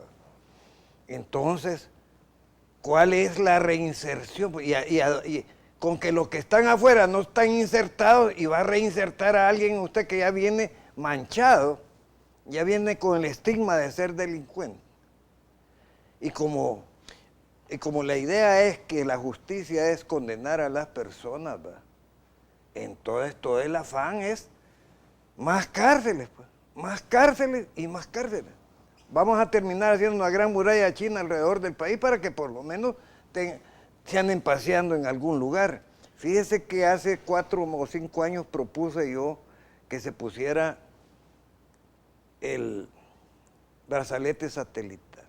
Entonces, ¿cuál es la reinserción? Y con que los que están afuera no están insertados y va a reinsertar a alguien usted que ya viene manchado, ya viene con el estigma de ser delincuente. Y como la idea es que la justicia es condenar a las personas, ¿verdad? Entonces todo el afán es más cárceles, pues, más cárceles y más cárceles. Vamos a terminar haciendo una gran muralla china alrededor del país para que por lo menos se anden paseando en algún lugar. Fíjese que hace 4 o 5 años propuse yo que se pusiera el brazalete satelital.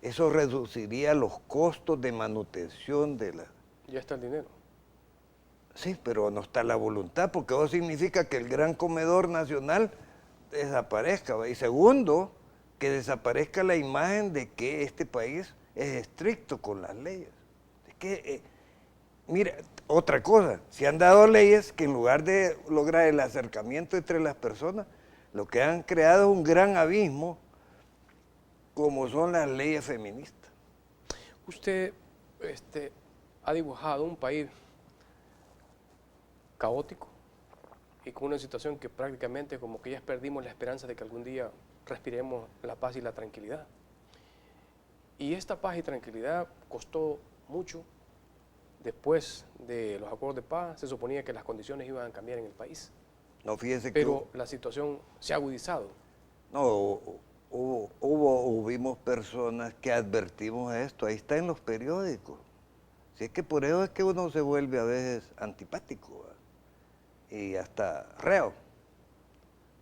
Eso reduciría los costos de manutención de la... Ya está el dinero. Sí, pero no está la voluntad, porque eso significa que el gran comedor nacional desaparezca, ¿va? Y segundo, que desaparezca la imagen de que este país es estricto con las leyes. Es que, mira, otra cosa, se han dado leyes que en lugar de lograr el acercamiento entre las personas, lo que han creado es un gran abismo, como son las leyes feministas. Usted ha dibujado un país caótico y con una situación que prácticamente como que ya perdimos la esperanza de que algún día respiremos la paz y la tranquilidad. Y esta paz y tranquilidad costó mucho. Después de los acuerdos de paz se suponía que las condiciones iban a cambiar en el país. No, fíjese pero la situación se ha agudizado. No, hubimos personas que advertimos esto, ahí está en los periódicos. Si es que por eso es que uno se vuelve a veces antipático, ¿verdad? Y hasta reo.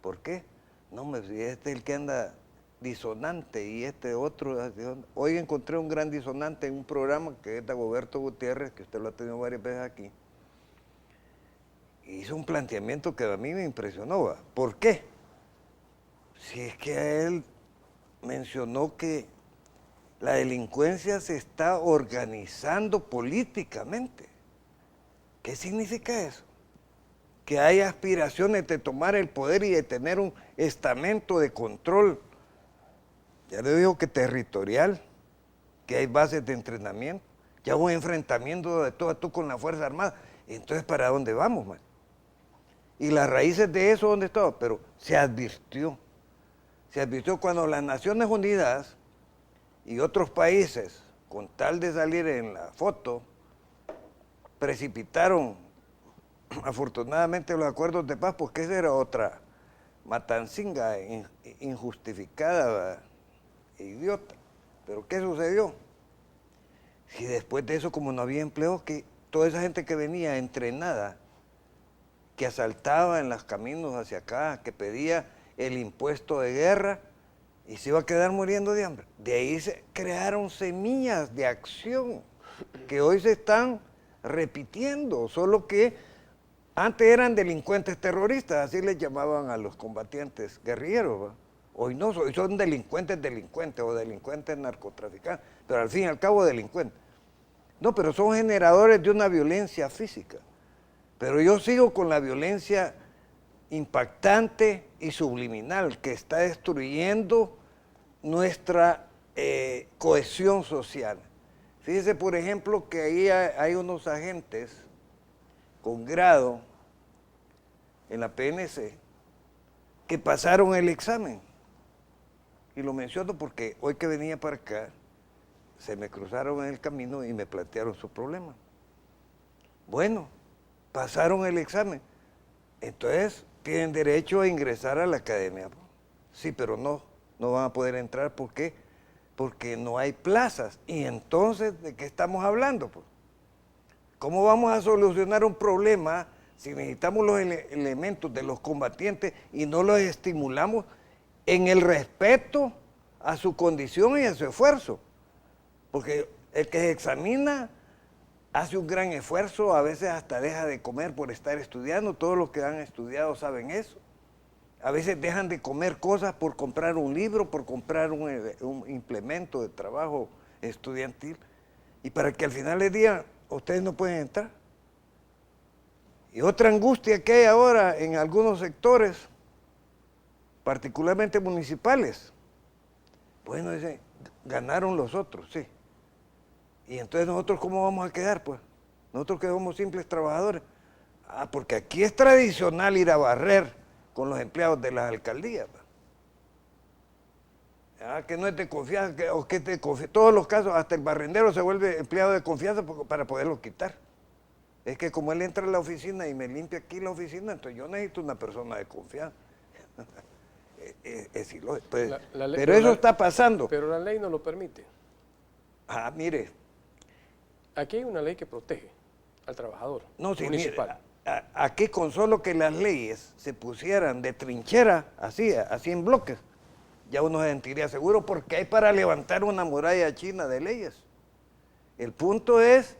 ¿Por qué? No, si este es el que anda disonante y este otro. Hoy encontré un gran disonante en un programa que es Dagoberto Gutiérrez, que usted lo ha tenido varias veces aquí. Hizo un planteamiento que a mí me impresionó, ¿verdad? ¿Por qué? Si es que a él mencionó que la delincuencia se está organizando políticamente. ¿Qué significa eso? Que hay aspiraciones de tomar el poder y de tener un estamento de control, ya le digo que territorial, que hay bases de entrenamiento, ya un enfrentamiento de todo a tú con la Fuerza Armada. Entonces, ¿para dónde vamos, man? Y las raíces de eso, ¿dónde estaban? Pero se advirtió cuando las Naciones Unidas y otros países, con tal de salir en la foto, precipitaron afortunadamente los acuerdos de paz, porque esa era otra matancinga injustificada, idiota. Pero ¿qué sucedió? Si después de eso, como no había empleo, que toda esa gente que venía entrenada, que asaltaba en los caminos hacia acá, que pedía el impuesto de guerra y se iba a quedar muriendo de hambre. De ahí se crearon semillas de acción que hoy se están repitiendo, solo que antes eran delincuentes terroristas, así les llamaban a los combatientes guerrilleros, ¿va? Hoy no, hoy son delincuentes o delincuentes narcotraficantes, pero al fin y al cabo delincuentes. No, pero son generadores de una violencia física. Pero yo sigo con la violencia impactante y subliminal que está destruyendo nuestra cohesión social. Fíjese, por ejemplo, que ahí hay unos agentes con grado en la PNC que pasaron el examen. Y lo menciono porque hoy que venía para acá, se me cruzaron en el camino y me plantearon su problema. Bueno, pasaron el examen. Entonces, tienen derecho a ingresar a la academia. Sí, pero no van a poder entrar. ¿Por qué? Porque no hay plazas. Y entonces, ¿de qué estamos hablando? Pues? ¿Cómo vamos a solucionar un problema si necesitamos los elementos de los combatientes y no los estimulamos en el respeto a su condición y a su esfuerzo? Porque el que se examina hace un gran esfuerzo, a veces hasta deja de comer por estar estudiando, todos los que han estudiado saben eso. A veces dejan de comer cosas por comprar un libro, por comprar un implemento de trabajo estudiantil, y para que al final del día ustedes no pueden entrar. Y otra angustia que hay ahora en algunos sectores, particularmente municipales, bueno, dicen, ganaron los otros, sí. Y entonces nosotros, ¿cómo vamos a quedar, pues? Nosotros que somos simples trabajadores. Ah, porque aquí es tradicional ir a barrer con los empleados de las alcaldías. Ah, que no es de confianza, o que es de confianza. Todos los casos, hasta el barrendero se vuelve empleado de confianza para poderlo quitar. Es que como él entra a la oficina y me limpia aquí la oficina, entonces yo necesito una persona de confianza. Es ilógico. Pues, pero eso está pasando. Pero la ley no lo permite. Ah, mire. Aquí hay una ley que protege al trabajador municipal. Mire, aquí con solo que las leyes se pusieran de trinchera, así en bloques, ya uno se sentiría seguro, porque hay para levantar una muralla china de leyes. El punto es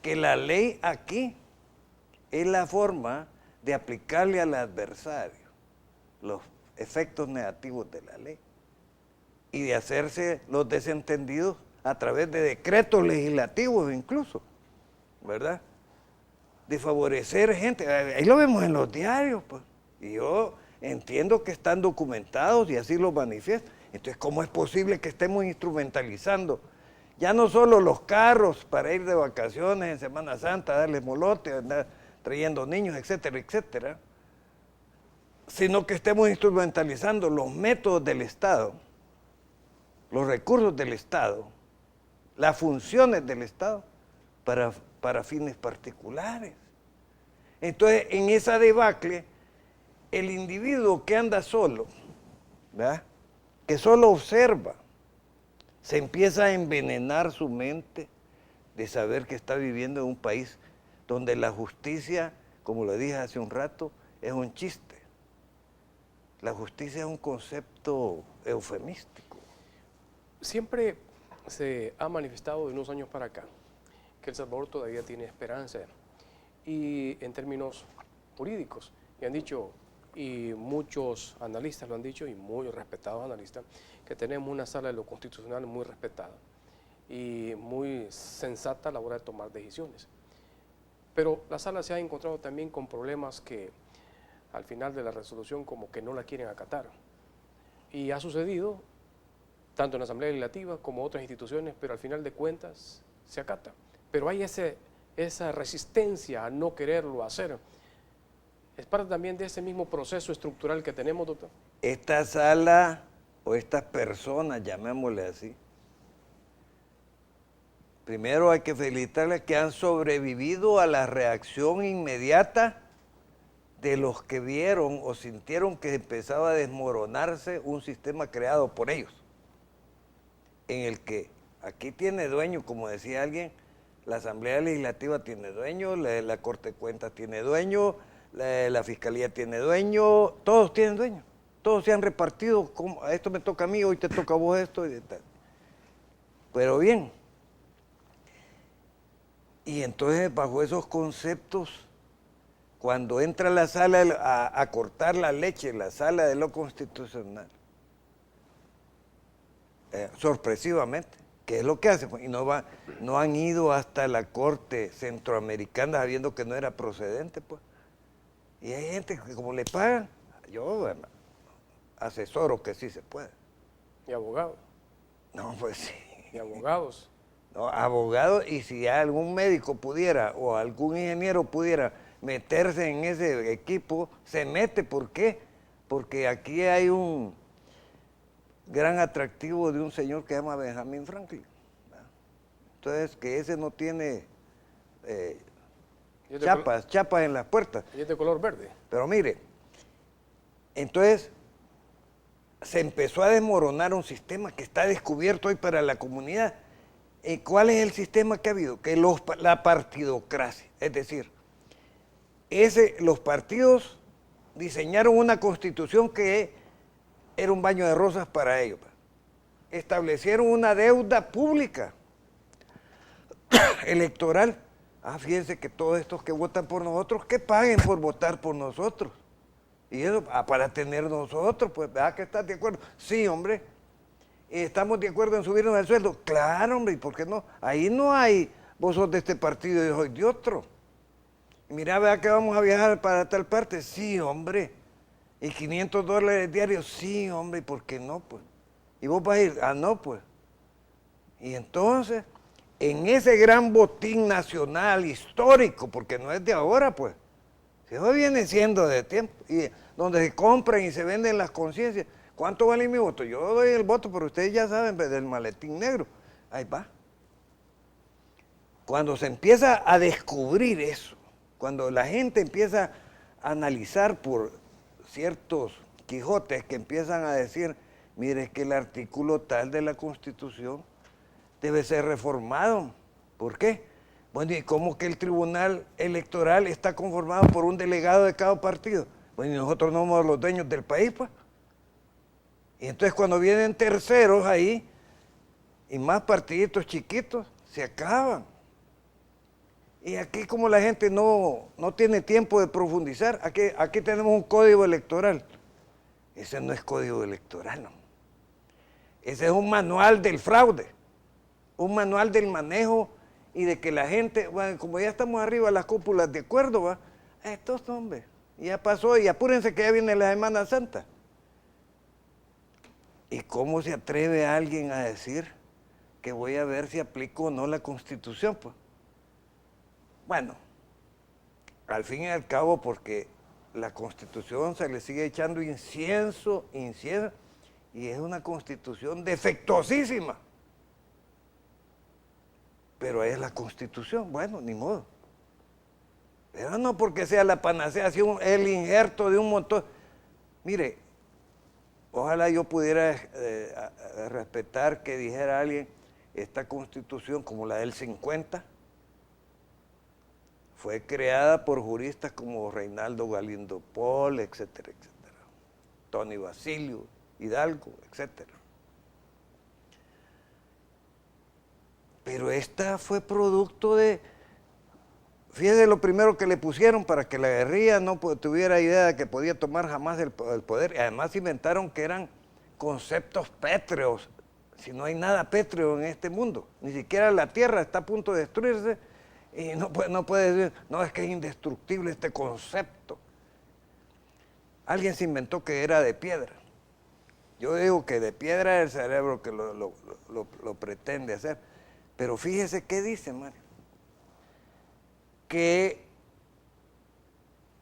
que la ley aquí es la forma de aplicarle al adversario los efectos negativos de la ley y de hacerse los desentendidos a través de decretos legislativos incluso, ¿verdad? De favorecer gente. Ahí lo vemos en los diarios, pues. Y yo entiendo que están documentados y así lo manifiestan. Entonces, ¿cómo es posible que estemos instrumentalizando ya no solo los carros para ir de vacaciones en Semana Santa, darles molote, andar trayendo niños, etcétera, etcétera, sino que estemos instrumentalizando los métodos del Estado, los recursos del Estado, las funciones del Estado para fines particulares? Entonces, en esa debacle, el individuo que anda solo, ¿verdad?, que solo observa, se empieza a envenenar su mente de saber que está viviendo en un país donde la justicia, como lo dije hace un rato, es un chiste. La justicia es un concepto eufemístico. Siempre se ha manifestado de unos años para acá que El Salvador todavía tiene esperanza, y en términos jurídicos, y han dicho, y muchos analistas lo han dicho, y muy respetados analistas, que tenemos una sala de lo constitucional muy respetada y muy sensata a la hora de tomar decisiones. Pero la sala se ha encontrado también con problemas que al final de la resolución como que no la quieren acatar. Y ha sucedido tanto en la Asamblea Legislativa como otras instituciones, pero al final de cuentas se acata. Pero hay esa resistencia a no quererlo hacer. ¿Es parte también de ese mismo proceso estructural que tenemos, doctor? Esta sala o estas personas, llamémosle así, primero hay que felicitarles que han sobrevivido a la reacción inmediata de los que vieron o sintieron que empezaba a desmoronarse un sistema creado por ellos, en el que aquí tiene dueño, como decía alguien, la Asamblea Legislativa tiene dueño, la Corte de Cuentas tiene dueño, la Fiscalía tiene dueño, todos tienen dueño, todos se han repartido, como, esto me toca a mí, hoy te toca a vos esto, y tal. Pero bien, y entonces bajo esos conceptos, cuando entra a la sala a cortar la leche, la sala de lo constitucional, sorpresivamente, ¿qué es lo que hacen? Y no han ido hasta la Corte Centroamericana sabiendo que no era procedente, pues. Y hay gente que como le pagan, yo asesoro que sí se puede. ¿Y abogados? No, pues sí. ¿Y abogados? No, abogados, y si algún médico pudiera o algún ingeniero pudiera meterse en ese equipo, se mete. ¿Por qué? Porque aquí hay un gran atractivo de un señor que se llama Benjamin Franklin. Entonces, que ese no tiene chapas en las puertas. Y es de color verde. Pero mire, entonces se empezó a desmoronar un sistema que está descubierto hoy para la comunidad. ¿Cuál es el sistema que ha habido? Que la partidocracia, es decir, los partidos diseñaron una constitución que era un baño de rosas para ellos. Establecieron una deuda pública electoral fíjense que todos estos que votan por nosotros, que paguen por votar por nosotros. Y eso para tener nosotros, pues, ¿verdad que estás de acuerdo? Sí, hombre. ¿Estamos de acuerdo en subirnos el sueldo? Claro, hombre, ¿y por qué no? Ahí no hay, vos sos de este partido y yo soy de otro. Y mira, ¿verdad que vamos a viajar para tal parte? Sí, hombre. ¿Y $500 diarios? Sí, hombre, ¿y por qué no, pues? ¿Y vos vas a ir? No, pues. Y entonces, en ese gran botín nacional histórico, porque no es de ahora, pues, eso viene siendo de tiempo, y donde se compran y se venden las conciencias. ¿Cuánto vale mi voto? Yo doy el voto, pero ustedes ya saben, del maletín negro. Ahí va. Cuando se empieza a descubrir eso, cuando la gente empieza a analizar por ciertos Quijotes que empiezan a decir, mire, es que el artículo tal de la Constitución debe ser reformado. ¿Por qué? Bueno, ¿y cómo que el Tribunal Electoral está conformado por un delegado de cada partido? Bueno, y nosotros no somos los dueños del país, pues. Y entonces cuando vienen terceros ahí, y más partiditos chiquitos, se acaban. Y aquí como la gente no tiene tiempo de profundizar, aquí tenemos un código electoral. Ese no es código electoral, no. Ese es un manual del fraude, un manual del manejo y de que la gente, bueno, como ya estamos arriba de las cúpulas de acuerdo, va, estos hombres, ya pasó y apúrense que ya viene la Semana Santa. ¿Y cómo se atreve alguien a decir que voy a ver si aplico o no la Constitución? Pues, bueno, al fin y al cabo, porque la Constitución se le sigue echando incienso, y es una Constitución defectuosísima. Pero es la Constitución, bueno, ni modo. Pero no porque sea la panacea, así el injerto de un montón. Mire, ojalá yo pudiera respetar que dijera alguien, esta Constitución, como la del 50, fue creada por juristas como Reinaldo Galindo Pol, etcétera, etcétera. Tony Basilio, Hidalgo, etcétera. Pero esta fue producto de, fíjese lo primero que le pusieron para que la guerrilla no tuviera idea de que podía tomar jamás el poder. Y además inventaron que eran conceptos pétreos. Si no hay nada pétreo en este mundo, ni siquiera la tierra está a punto de destruirse, y no puede decir, no, es que es indestructible este concepto. Alguien se inventó que era de piedra. Yo digo que de piedra es el cerebro que lo pretende hacer. Pero fíjese qué dice, Mario. Que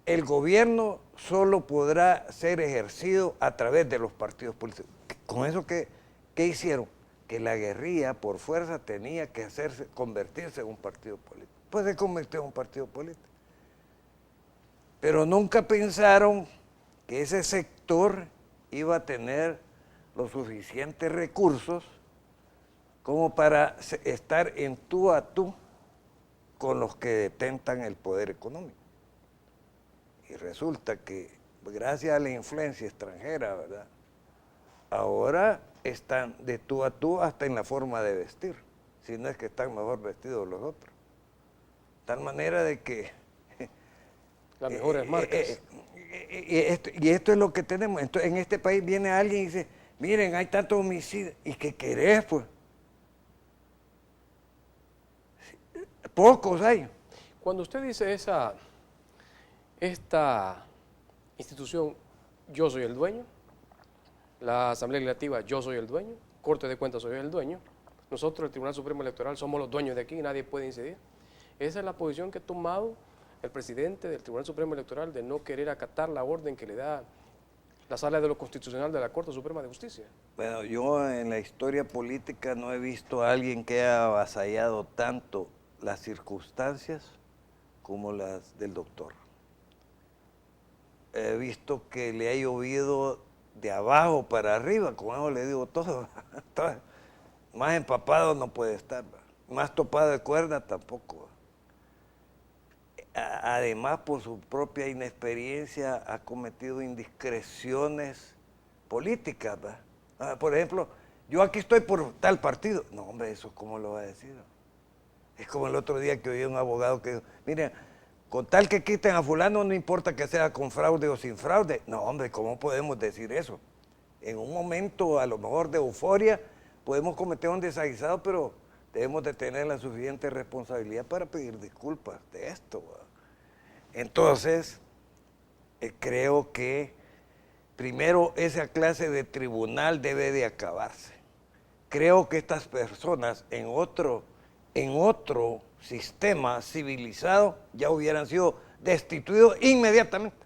el gobierno solo podrá ser ejercido a través de los partidos políticos. Con eso, ¿qué hicieron? Que la guerrilla por fuerza tenía que convertirse en un partido político. Pues se convirtió en un partido político. Pero nunca pensaron que ese sector iba a tener los suficientes recursos como para estar en tú a tú con los que detentan el poder económico. Y resulta que, gracias a la influencia extranjera, ¿verdad?, ahora están de tú a tú hasta en la forma de vestir, si no es que están mejor vestidos los otros. De tal manera de que... Las mejores marcas. Y esto es lo que tenemos. Entonces, en este país viene alguien y dice, miren, hay tantos homicidios. ¿Y qué querés, pues? Pocos hay. Cuando usted dice esta institución, yo soy el dueño, la Asamblea Legislativa, yo soy el dueño, Corte de Cuentas, soy el dueño, nosotros, el Tribunal Supremo Electoral, somos los dueños de aquí y nadie puede incidir. Esa es la posición que ha tomado el presidente del Tribunal Supremo Electoral, de no querer acatar la orden que le da la Sala de lo Constitucional de la Corte Suprema de Justicia. Bueno, yo en la historia política no he visto a alguien que haya avasallado tanto las circunstancias como las del doctor. He visto que le ha llovido de abajo para arriba, con eso le digo todo. Más empapado no puede estar, más topado de cuerda tampoco. Además, por su propia inexperiencia, ha cometido indiscreciones políticas, ¿verdad? Por ejemplo, yo aquí estoy por tal partido. No, hombre, eso ¿cómo lo va a decir? Es como el otro día que oí a un abogado que dijo, mire, con tal que quiten a fulano, no importa que sea con fraude o sin fraude. No, hombre, ¿cómo podemos decir eso? En un momento, a lo mejor de euforia, podemos cometer un desaguisado, pero debemos de tener la suficiente responsabilidad para pedir disculpas de esto. ¿Verdad? Entonces, creo que primero esa clase de tribunal debe de acabarse. Creo que estas personas en otro sistema civilizado ya hubieran sido destituidos inmediatamente.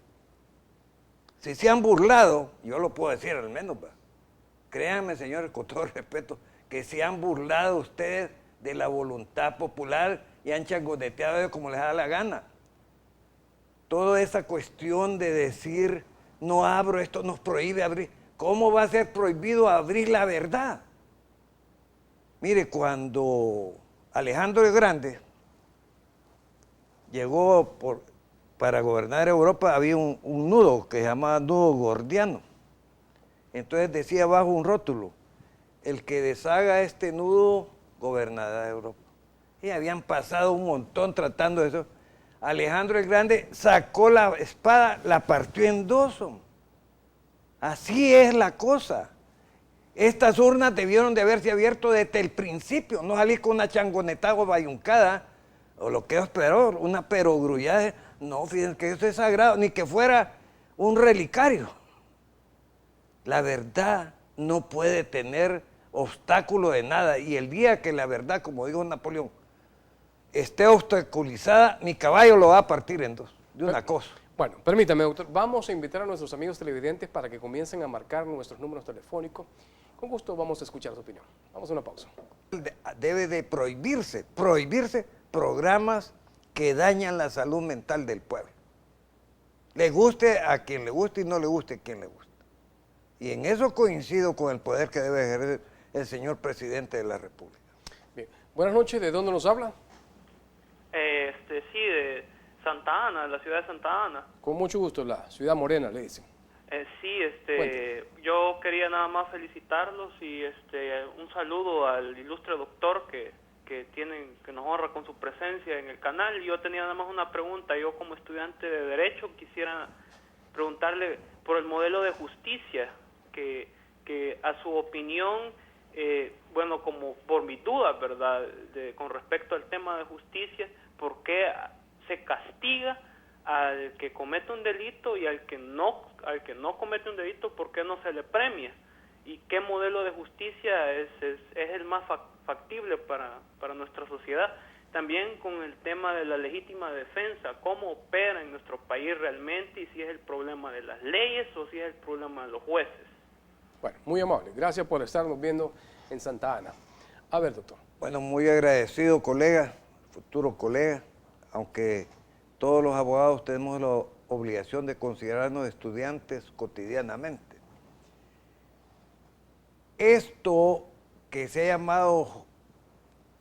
Si se han burlado, yo lo puedo decir al menos, ¿verdad? Créanme, señores, con todo respeto, que se han burlado ustedes de la voluntad popular y han changoneteado como les da la gana. Toda esa cuestión de decir, no abro, esto nos prohíbe abrir. ¿Cómo va a ser prohibido abrir la verdad? Mire, cuando Alejandro el Grande llegó para gobernar Europa, había un nudo que se llamaba nudo gordiano. Entonces decía abajo un rótulo, el que deshaga este nudo gobernará Europa. Y habían pasado un montón tratando de eso. Alejandro el Grande sacó la espada, la partió en dos. Así es la cosa. Estas urnas debieron de haberse abierto desde el principio, no salir con una changonetada o bayuncada, o lo que es peor, una perogrullada. No, fíjense que eso es sagrado, ni que fuera un relicario. La verdad no puede tener obstáculo de nada, y el día que la verdad, como dijo Napoleón, esté obstaculizada, mi caballo lo va a partir en dos, de una cosa. Bueno, permítame, doctor, vamos a invitar a nuestros amigos televidentes para que comiencen a marcar nuestros números telefónicos. Con gusto vamos a escuchar su opinión. Vamos a una pausa. Debe de prohibirse programas que dañan la salud mental del pueblo. Le guste a quien le guste y no le guste a quien le guste. Y en eso coincido con el poder que debe ejercer el señor presidente de la República. Bien. Buenas noches, ¿de dónde nos habla? Sí, de Santa Ana, de la ciudad de Santa Ana. Con mucho gusto, la ciudad morena, le dicen. Yo quería nada más felicitarlos y un saludo al ilustre doctor que nos honra con su presencia en el canal. Yo tenía nada más una pregunta. Yo como estudiante de Derecho quisiera preguntarle por el modelo de justicia, que a su opinión, como por mi duda, ¿verdad?, con respecto al tema de justicia, ¿por qué se castiga al que comete un delito y al que no comete un delito? ¿Por qué no se le premia? ¿Y qué modelo de justicia es el más factible para nuestra sociedad? También con el tema de la legítima defensa, ¿cómo opera en nuestro país realmente y si es el problema de las leyes o si es el problema de los jueces? Bueno, muy amable. Gracias por estarnos viendo en Santa Ana. A ver, doctor. Bueno, muy agradecido, colega, futuro colega, aunque todos los abogados tenemos la obligación de considerarnos estudiantes cotidianamente. Esto que se ha llamado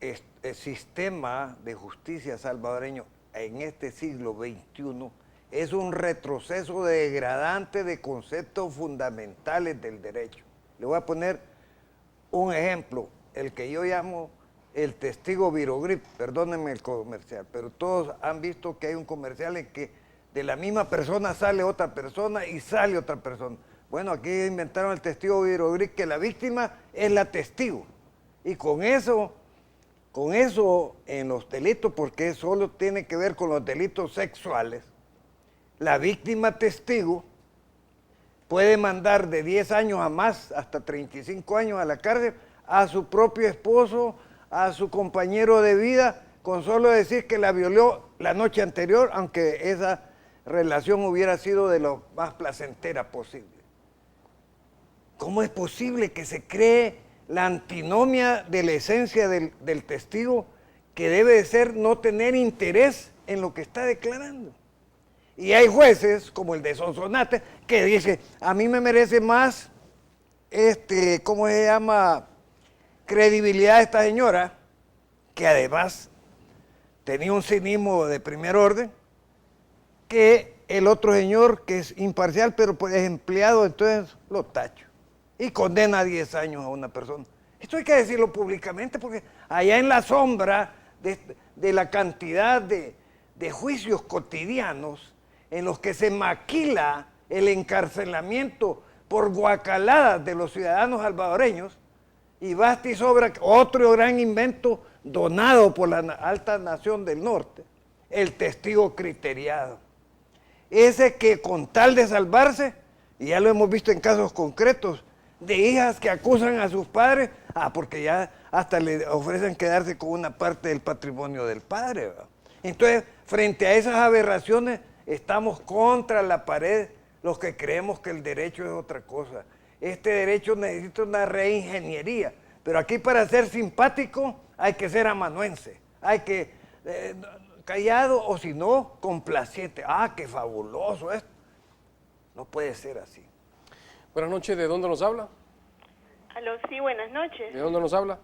el sistema de justicia salvadoreño en este siglo XXI es un retroceso degradante de conceptos fundamentales del derecho. Le voy a poner un ejemplo, el que yo llamo el testigo Virogrip, perdónenme el comercial, pero todos han visto que hay un comercial en que de la misma persona sale otra persona y sale otra persona. Bueno, aquí inventaron el testigo Virogrip, que la víctima es la testigo. Y con eso en los delitos, porque solo tiene que ver con los delitos sexuales, la víctima testigo puede mandar de 10 años a más, hasta 35 años a la cárcel, a su propio esposo, a su compañero de vida, con solo decir que la violó la noche anterior, aunque esa relación hubiera sido de lo más placentera posible. ¿Cómo es posible que se cree la antinomia de la esencia del testigo, que debe de ser no tener interés en lo que está declarando? Y hay jueces, como el de Sonsonate, que dice, a mí me merece más, ¿cómo se llama?, credibilidad esta señora, que además tenía un cinismo de primer orden, que el otro señor que es imparcial, pero pues es empleado, entonces lo tacho. Y condena a 10 años a una persona. Esto hay que decirlo públicamente, porque allá en la sombra de la cantidad de juicios cotidianos en los que se maquila el encarcelamiento por guacaladas de los ciudadanos salvadoreños, y basta y sobra otro gran invento donado por la alta nación del norte, el testigo criteriado. Ese que con tal de salvarse, y ya lo hemos visto en casos concretos, de hijas que acusan a sus padres, porque ya hasta le ofrecen quedarse con una parte del patrimonio del padre, ¿verdad? Entonces, frente a esas aberraciones, estamos contra la pared los que creemos que el derecho es otra cosa. Este derecho necesita una reingeniería, pero aquí para ser simpático hay que ser amanuense, hay que callado o si no, complaciente. ¡Qué fabuloso esto! No puede ser así. Buenas noches, ¿de dónde nos habla? Aló, sí, buenas noches. ¿De dónde nos habla?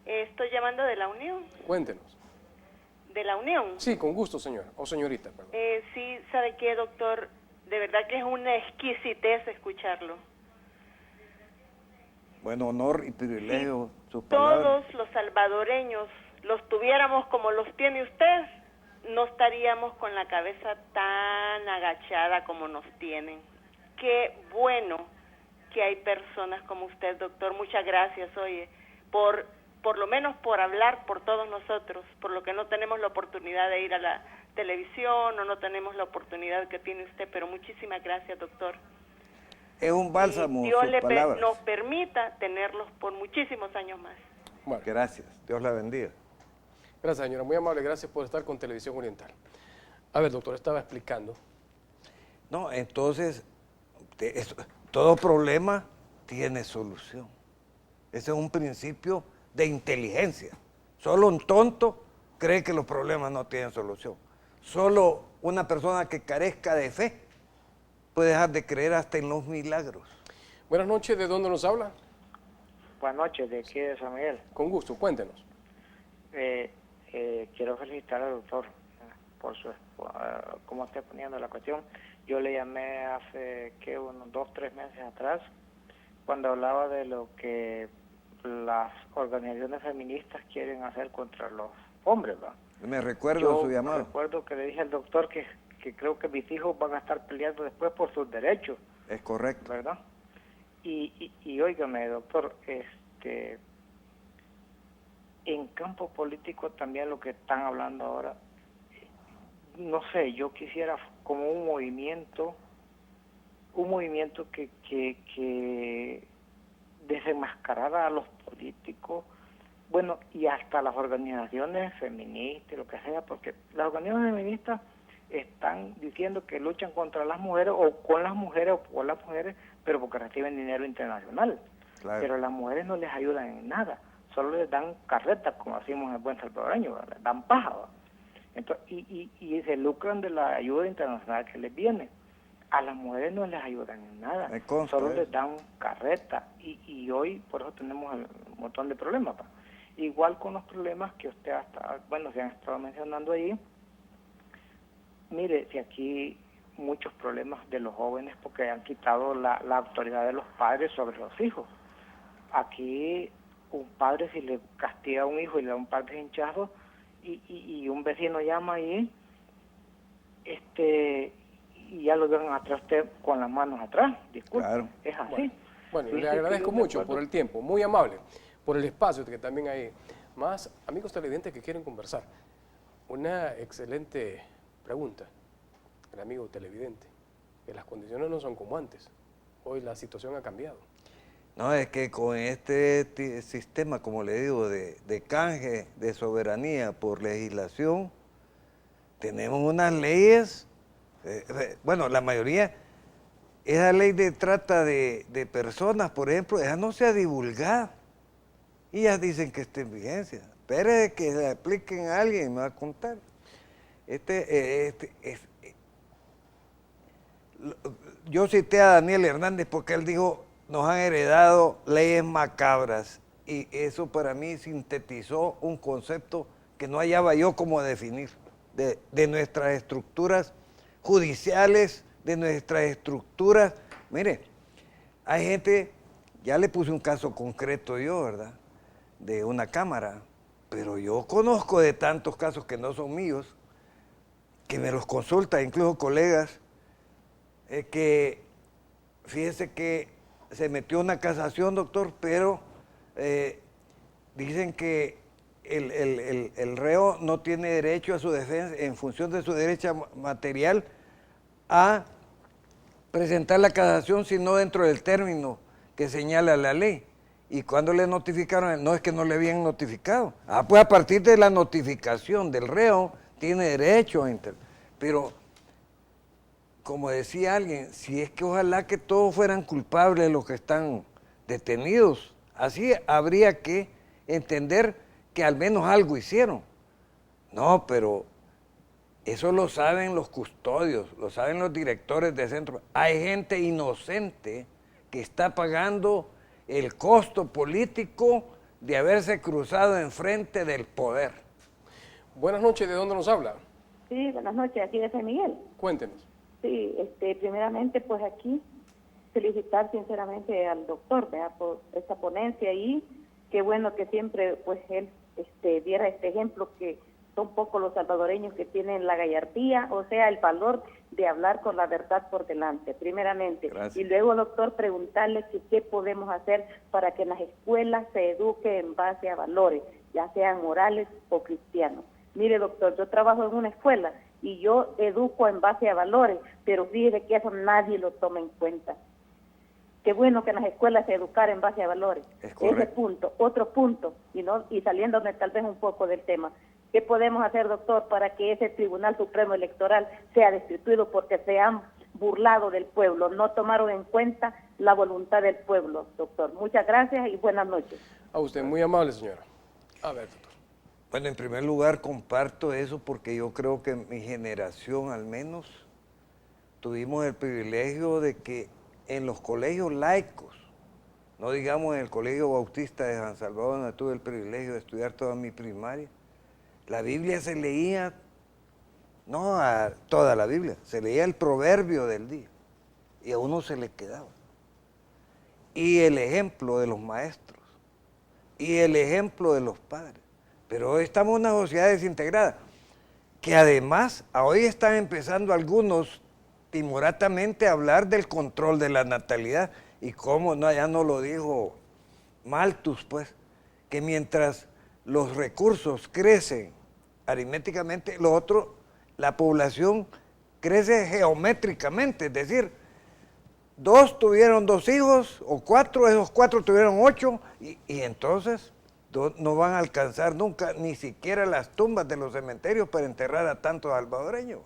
Estoy llamando de la Unión. Cuéntenos. ¿De la Unión? Sí, con gusto, señor, o señorita, perdón. Sí, ¿sabe qué, doctor? De verdad que es una exquisitez escucharlo. Bueno, honor y privilegio, sus palabras. Todos los salvadoreños los tuviéramos como los tiene usted, no estaríamos con la cabeza tan agachada como nos tienen. Qué bueno que hay personas como usted, doctor. Muchas gracias, oye, por lo menos por hablar por todos nosotros, por lo que no tenemos la oportunidad de ir a la televisión o no tenemos la oportunidad que tiene usted, pero muchísimas gracias, doctor. Es un bálsamo, y Dios sus palabras. nos permita tenerlos por muchísimos años más. Bueno. Gracias, Dios la bendiga. Gracias, señora, muy amable, gracias por estar con Televisión Oriental. A ver, doctor, estaba explicando. No, entonces, todo problema tiene solución. Ese es un principio de inteligencia. Solo un tonto cree que los problemas no tienen solución. Solo una persona que carezca de fe puede dejar de creer hasta en los milagros. Buenas noches, ¿de dónde nos habla? Buenas noches, de aquí de San Miguel. Con gusto, cuéntenos. Quiero felicitar al doctor por cómo está poniendo la cuestión. Yo le llamé hace, unos 2 o 3 meses atrás, cuando hablaba de lo que las organizaciones feministas quieren hacer contra los hombres, ¿verdad? Me recuerdo su llamado. Yo recuerdo que le dije al doctor que creo que mis hijos van a estar peleando después por sus derechos. Es correcto. ¿Verdad? Y óigame, doctor, en campo político también lo que están hablando ahora, no sé, yo quisiera como un movimiento que desenmascarara a los políticos, bueno, y hasta las organizaciones feministas, lo que sea, porque las organizaciones feministas están diciendo que luchan contra las mujeres o con las mujeres o por las mujeres, pero porque reciben dinero internacional. Claro. Pero a las mujeres no les ayudan en nada, solo les dan carretas, como decimos en el buen salvadoreño, les dan paja, ¿verdad? Entonces, y se lucran de la ayuda internacional que les viene. A las mujeres no les ayudan en nada, solo les dan carreta, y hoy por eso tenemos un montón de problemas, ¿verdad? Igual con los problemas que usted se han estado mencionando ahí. Mire, si aquí muchos problemas de los jóvenes porque han quitado la autoridad de los padres sobre los hijos. Aquí un padre, si le castiga a un hijo y le da un par de hinchazos y un vecino llama ahí, y ya lo dejan atrás usted con las manos atrás, disculpe, claro. Es así. Bueno, le agradezco mucho por el tiempo, muy amable, por el espacio que también hay más amigos televidentes que quieren conversar. Una excelente pregunta, el amigo televidente, que las condiciones no son como antes, hoy la situación ha cambiado. No, es que con este sistema, como le digo, de canje de soberanía por legislación, tenemos unas leyes, bueno, la mayoría, esa ley de trata de personas, por ejemplo, esa no se ha divulgado, y ya dicen que está en vigencia. Espere que se apliquen a alguien y me va a contar. Yo cité a Daniel Hernández porque él dijo, nos han heredado leyes macabras, y eso para mí sintetizó un concepto que no hallaba yo cómo definir, de nuestras estructuras judiciales, de nuestras estructuras. Mire, hay gente, ya le puse un caso concreto yo, ¿verdad?, de una cámara, pero yo conozco de tantos casos que no son míos, que me los consultan, incluso colegas, que fíjese que se metió una casación, doctor, pero dicen que el reo no tiene derecho a su defensa en función de su derecho material a presentar la casación sino dentro del término que señala la ley. ¿Y cuando le notificaron? No, es que no le habían notificado. Pues a partir de la notificación del reo tiene derecho a pero como decía alguien, si es que ojalá que todos fueran culpables los que están detenidos, así habría que entender que al menos algo hicieron. No, pero eso lo saben los custodios, lo saben los directores de centro. Hay gente inocente que está pagando el costo político de haberse cruzado enfrente del poder. Buenas noches, ¿de dónde nos habla? Sí, buenas noches, aquí de San Miguel. Cuéntenos. Sí, primeramente pues aquí felicitar sinceramente al doctor, ¿verdad? Por esta ponencia y qué bueno que siempre pues él diera este ejemplo que son pocos los salvadoreños que tienen la gallardía, o sea, el valor de hablar con la verdad por delante, primeramente. Gracias. Y luego, doctor, preguntarle que qué podemos hacer para que en las escuelas se eduque en base a valores, ya sean morales o cristianos. Mire, doctor, yo trabajo en una escuela y yo educo en base a valores, pero fíjese que eso nadie lo toma en cuenta. Qué bueno que en las escuelas se educara en base a valores. Ese punto. Otro punto, y saliéndome tal vez un poco del tema, ¿qué podemos hacer, doctor, para que ese Tribunal Supremo Electoral sea destituido porque se han burlado del pueblo? No tomaron en cuenta la voluntad del pueblo, doctor. Muchas gracias y buenas noches. A usted, muy amable, señora. A ver, doctor. Bueno, en primer lugar comparto eso porque yo creo que mi generación al menos tuvimos el privilegio de que en los colegios laicos, no digamos en el Colegio Bautista de San Salvador, donde tuve el privilegio de estudiar toda mi primaria, la Biblia se leía, no a toda la Biblia, se leía el proverbio del día y a uno se le quedaba. Y el ejemplo de los maestros y el ejemplo de los padres. Pero hoy estamos en una sociedad desintegrada, que además hoy están empezando algunos timoratamente a hablar del control de la natalidad. Y cómo no, ya no lo dijo Malthus, pues, que mientras los recursos crecen aritméticamente, lo otro, la población crece geométricamente, es decir, 2 tuvieron 2 hijos, o 4, esos 4 tuvieron 8, y entonces no van a alcanzar nunca ni siquiera las tumbas de los cementerios para enterrar a tantos salvadoreños.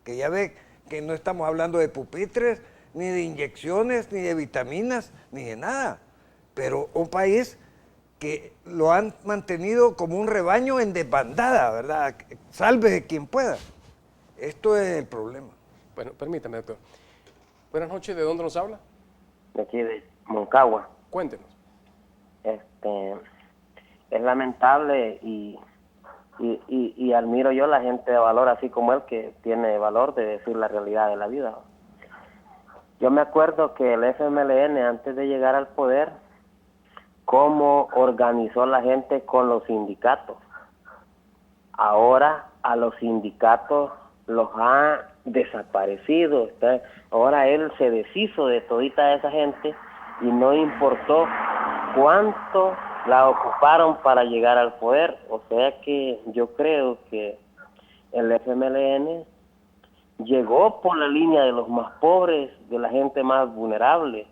Que ya ve que no estamos hablando de pupitres, ni de inyecciones, ni de vitaminas, ni de nada. Pero un país que lo han mantenido como un rebaño en desbandada, ¿verdad? Sálvese quien pueda. Esto es el problema. Bueno, permítame, doctor. Buenas noches, ¿de dónde nos habla? De aquí de Moncagua. Cuéntenos. Es lamentable y admiro yo a la gente de valor así como él, que tiene valor de decir la realidad de la vida. Yo me acuerdo que el FMLN, antes de llegar al poder, cómo organizó la gente con los sindicatos. Ahora a los sindicatos los ha desaparecido. Ahora él se deshizo de todita esa gente y no importó cuánto la ocuparon para llegar al poder. O sea que yo creo que el FMLN llegó por la línea de los más pobres, de la gente más vulnerable,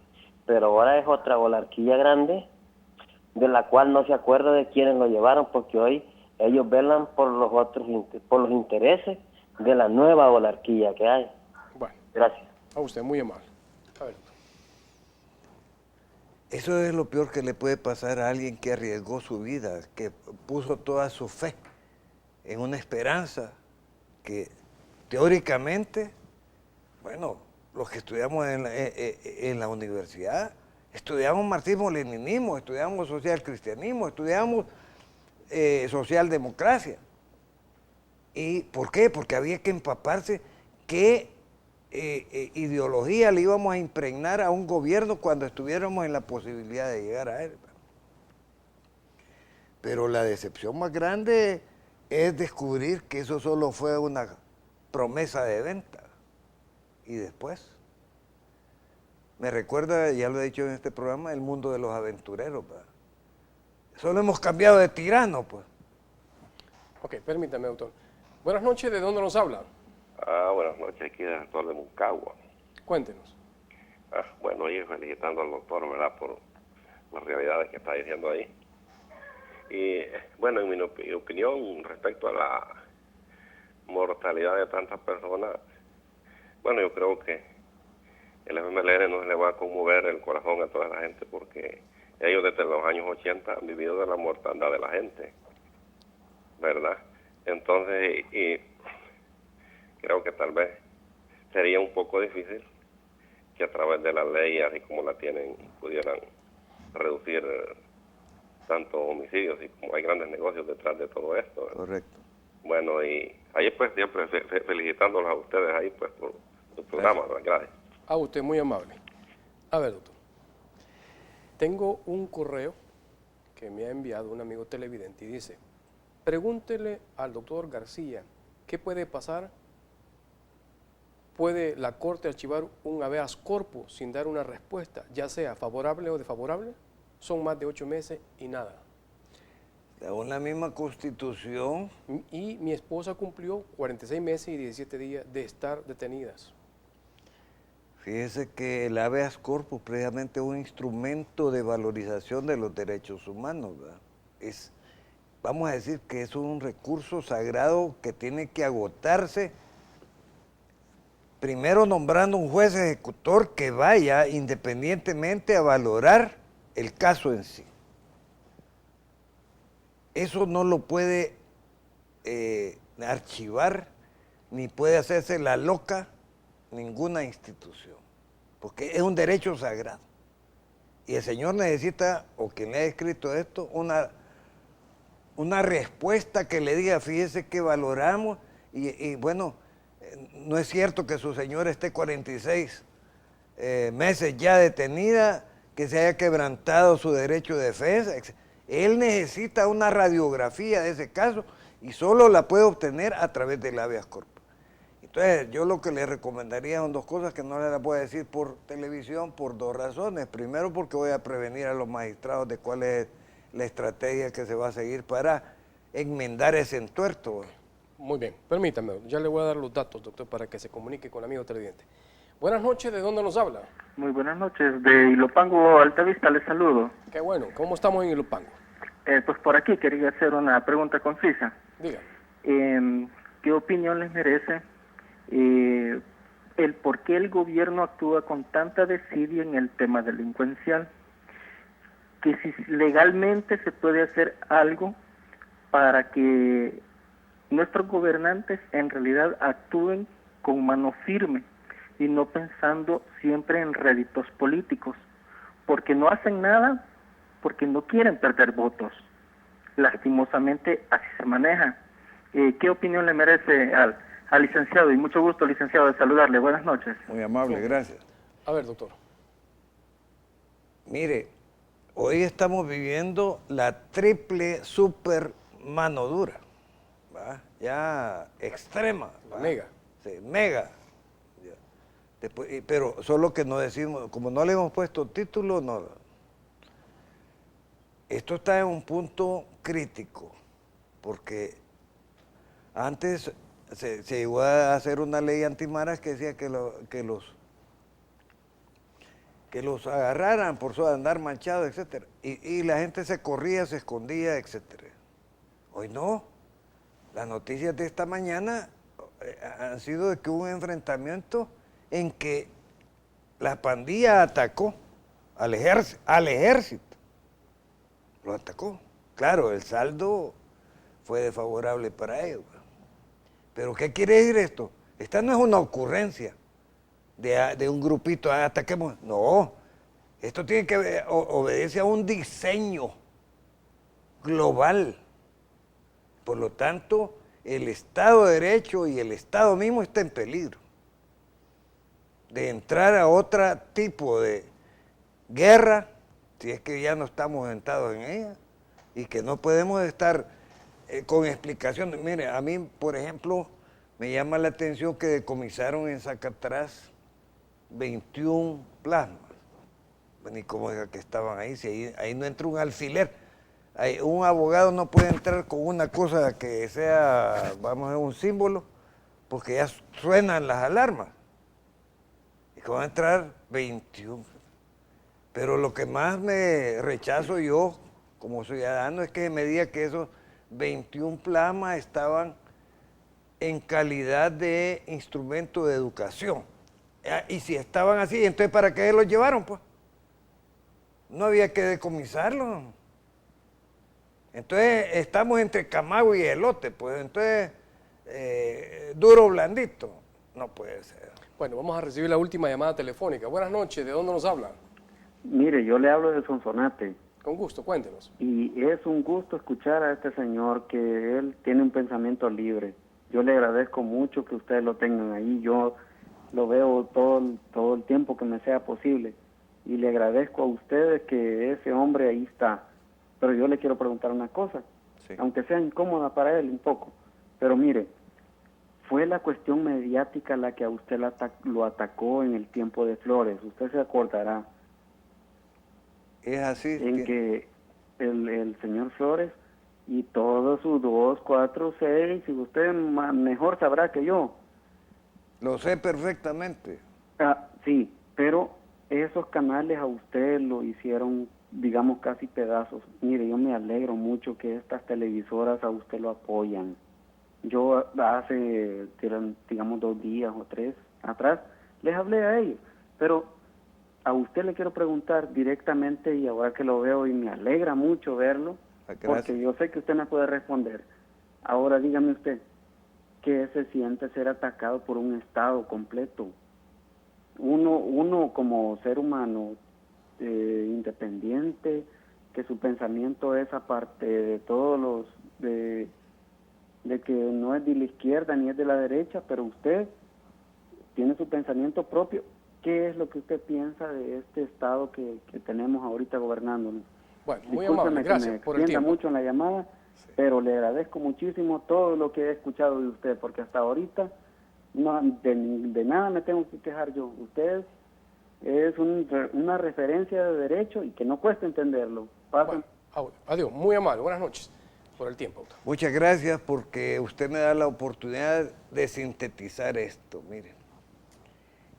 pero ahora es otra oligarquía grande de la cual no se acuerda de quiénes lo llevaron, porque hoy ellos velan por los otros, por los intereses de la nueva oligarquía que hay. Bueno. Gracias. A usted, muy amable. A ver. Eso es lo peor que le puede pasar a alguien que arriesgó su vida, que puso toda su fe en una esperanza que teóricamente, bueno, los que estudiamos en la universidad, estudiamos marxismo-leninismo, estudiamos social-cristianismo, estudiamos socialdemocracia. ¿Y por qué? Porque había que empaparse qué ideología le íbamos a impregnar a un gobierno cuando estuviéramos en la posibilidad de llegar a él. Pero la decepción más grande es descubrir que eso solo fue una promesa de venta. Y después, me recuerda, ya lo he dicho en este programa, el mundo de los aventureros, ¿verdad? Solo hemos cambiado de tirano, pues. Ok, permítame, doctor. Buenas noches, ¿de dónde nos habla? Buenas noches, aquí del actor de Moncagua. Cuéntenos. Bueno, y felicitando al doctor, ¿verdad?, por las realidades que está diciendo ahí. Y, bueno, en mi opinión, respecto a la mortalidad de tantas personas, bueno, yo creo que el FMLN no se le va a conmover el corazón a toda la gente, porque ellos desde los años 80 han vivido de la mortandad de la gente, ¿verdad? Entonces, y creo que tal vez sería un poco difícil que a través de la ley, así como la tienen, pudieran reducir tantos homicidios, y como hay grandes negocios detrás de todo esto, ¿verdad? Correcto. Bueno, y ahí pues siempre felicitándolos a ustedes ahí pues por su programa, ¿verdad? Gracias. A usted, muy amable. A ver, doctor. Tengo un correo que me ha enviado un amigo televidente y dice: pregúntele al doctor García qué puede pasar. ¿Puede la Corte archivar un habeas corpus sin dar una respuesta, ya sea favorable o desfavorable? Son más de 8 meses y nada. Según la misma Constitución. Y mi esposa cumplió 46 meses y 17 días de estar detenidas. Fíjese que el habeas corpus precisamente es un instrumento de valorización de los derechos humanos, ¿verdad? Vamos a decir que es un recurso sagrado que tiene que agotarse, primero nombrando un juez ejecutor que vaya independientemente a valorar el caso en sí. Eso no lo puede archivar, ni puede hacerse la loca ninguna institución, porque es un derecho sagrado. Y el señor necesita, o quien le ha escrito esto, una respuesta que le diga: fíjese que valoramos, y bueno, no es cierto que su señora esté 46 meses ya detenida, que se haya quebrantado su derecho de defensa. Él necesita una radiografía de ese caso y solo la puede obtener a través del habeas corpus. Entonces, yo lo que le recomendaría son dos cosas que no le las voy a decir por televisión por dos razones. Primero, porque voy a prevenir a los magistrados de cuál es la estrategia que se va a seguir para enmendar ese entuerto. Muy bien, permítame, ya le voy a dar los datos, doctor, para que se comunique con el amigo televidente. Buenas noches, ¿de dónde nos habla? Muy buenas noches, de Ilopango, Altavista, les saludo. Qué bueno, ¿cómo estamos en Ilopango? Pues por aquí quería hacer una pregunta concisa. Diga. ¿Qué opinión les merece el por qué el gobierno actúa con tanta desidia en el tema delincuencial? Que si legalmente se puede hacer algo para que nuestros gobernantes en realidad actúen con mano firme y no pensando siempre en réditos políticos, porque no hacen nada porque no quieren perder votos. Lastimosamente así se maneja. ¿Qué opinión le merece al licenciado? Y mucho gusto, licenciado, de saludarle. Buenas noches. Muy amable, gracias. A ver, doctor. Mire, hoy estamos viviendo la triple super mano dura, ¿va? Ya extrema. La mega. Sí, mega. Ya. Después, pero solo que no decimos, como no le hemos puesto título, no. Esto está en un punto crítico, porque antes se llegó a hacer una ley antimaras que decía que los agarraran por su andar manchado, etcétera, y la gente se corría, se escondía, etcétera. Hoy no. Las noticias de esta mañana han sido de que hubo un enfrentamiento en que la pandilla atacó al ejército. Lo atacó. Claro, el saldo fue desfavorable para ellos. Pero ¿qué quiere decir esto? Esta no es una ocurrencia de un grupito, ataquemos. No, esto tiene que obedecer a un diseño global. Por lo tanto, el Estado de Derecho y el Estado mismo está en peligro de entrar a otro tipo de guerra, si es que ya no estamos entrados en ella, y que no podemos estar con explicaciones. Mire, a mí, por ejemplo, me llama la atención que decomisaron en Zacatrás 21 plasmas. Bueno, ¿y cómo es que estaban ahí? Si ahí no entra un alfiler. Un abogado no puede entrar con una cosa que sea, vamos a ver, un símbolo, porque ya suenan las alarmas. Y cómo va a entrar 21. Pero lo que más me rechazo yo como ciudadano es que me diga que esos 21 plasmas estaban en calidad de instrumento de educación. Y si estaban así, entonces ¿para qué los llevaron, pues? No había que decomisarlos. Entonces estamos entre Camagüey y elote, pues entonces duro o blandito. No puede ser. Bueno, vamos a recibir la última llamada telefónica. Buenas noches, ¿de dónde nos habla? Mire, yo le hablo de Sonsonate. Con gusto, cuéntenos. Y es un gusto escuchar a este señor que él tiene un pensamiento libre. Yo le agradezco mucho que ustedes lo tengan ahí. Yo lo veo todo el tiempo que me sea posible. Y le agradezco a ustedes que ese hombre ahí está. Pero yo le quiero preguntar una cosa, sí, aunque sea incómoda para él un poco. Pero mire, fue la cuestión mediática la que a usted lo atacó en el tiempo de Flores. Usted se acordará. Es así. En que el señor Flores y todos sus 2, 4, 6, y usted mejor sabrá que yo. Lo sé perfectamente. Sí, pero esos canales a usted lo hicieron, digamos, casi pedazos. Mire, yo me alegro mucho que estas televisoras a usted lo apoyan. Yo hace, digamos, 2 días o 3 atrás, les hablé a ellos, pero a usted le quiero preguntar directamente, y ahora que lo veo y me alegra mucho verlo, porque yo sé que usted me puede responder. Ahora dígame usted, ¿qué se siente ser atacado por un Estado completo? Uno como ser humano independiente, que su pensamiento es aparte de todos los, de que no es de la izquierda ni es de la derecha, pero usted tiene su pensamiento propio. ¿Qué es lo que usted piensa de este Estado que tenemos ahorita gobernándonos? Bueno, muy amable, gracias por el tiempo. Mucho en la llamada, sí, pero le agradezco muchísimo todo lo que he escuchado de usted, porque hasta ahorita no, de nada me tengo que quejar yo. Usted es una referencia de derecho y que no cuesta entenderlo. Bueno, adiós, muy amable, buenas noches por el tiempo, doctor. Muchas gracias porque usted me da la oportunidad de sintetizar esto. Miren,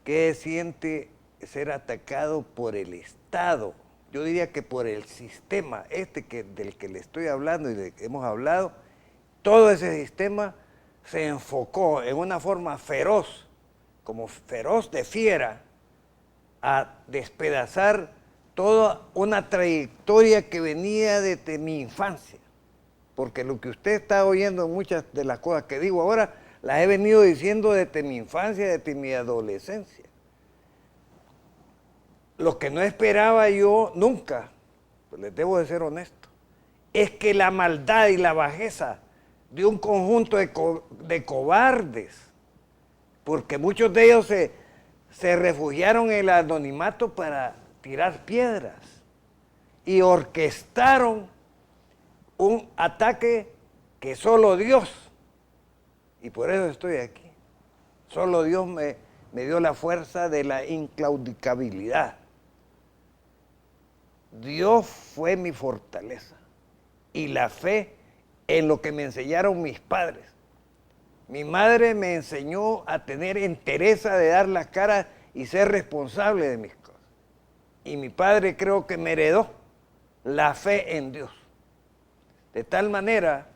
¿qué siente ser atacado por el Estado? Yo diría que por el sistema del que le estoy hablando y del que hemos hablado. Todo ese sistema se enfocó en una forma feroz, como feroz de fiera, a despedazar toda una trayectoria que venía desde mi infancia. Porque lo que usted está oyendo en muchas de las cosas que digo ahora, las he venido diciendo desde mi infancia, desde mi adolescencia. Lo que no esperaba yo nunca, pues les debo de ser honesto, es que la maldad y la bajeza de un conjunto de cobardes, porque muchos de ellos se refugiaron en el anonimato para tirar piedras y orquestaron un ataque que solo Dios, y por eso estoy aquí, solo Dios me dio la fuerza de la inclaudicabilidad. Dios fue mi fortaleza y la fe en lo que me enseñaron mis padres. Mi madre me enseñó a tener entereza de dar la cara y ser responsable de mis cosas. Y mi padre creo que me heredó la fe en Dios. De tal manera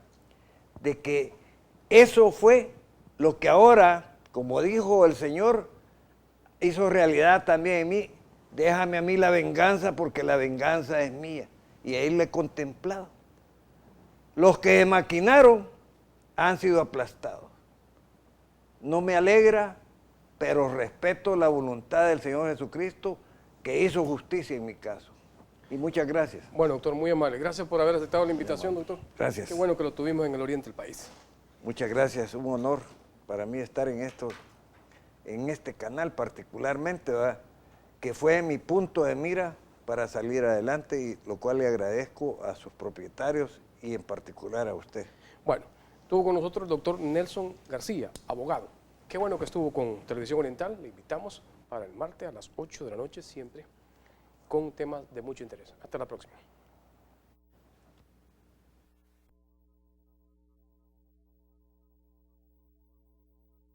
de que eso fue lo que ahora, como dijo el Señor, hizo realidad también en mí. Déjame a mí la venganza porque la venganza es mía. Y ahí le he contemplado. Los que maquinaron han sido aplastados. No me alegra, pero respeto la voluntad del Señor Jesucristo que hizo justicia en mi caso. Y muchas gracias. Bueno, doctor, muy amable. Gracias por haber aceptado la invitación, doctor. Gracias. Qué bueno que lo tuvimos en el oriente del país. Muchas gracias. Un honor para mí estar en este canal particularmente, ¿verdad? Que fue mi punto de mira para salir adelante, y lo cual le agradezco a sus propietarios y en particular a usted. Bueno, estuvo con nosotros el doctor Nelson García, abogado. Qué bueno que estuvo con Televisión Oriental. Le invitamos para el martes a las 8 de la noche siempre con temas de mucho interés. Hasta la próxima.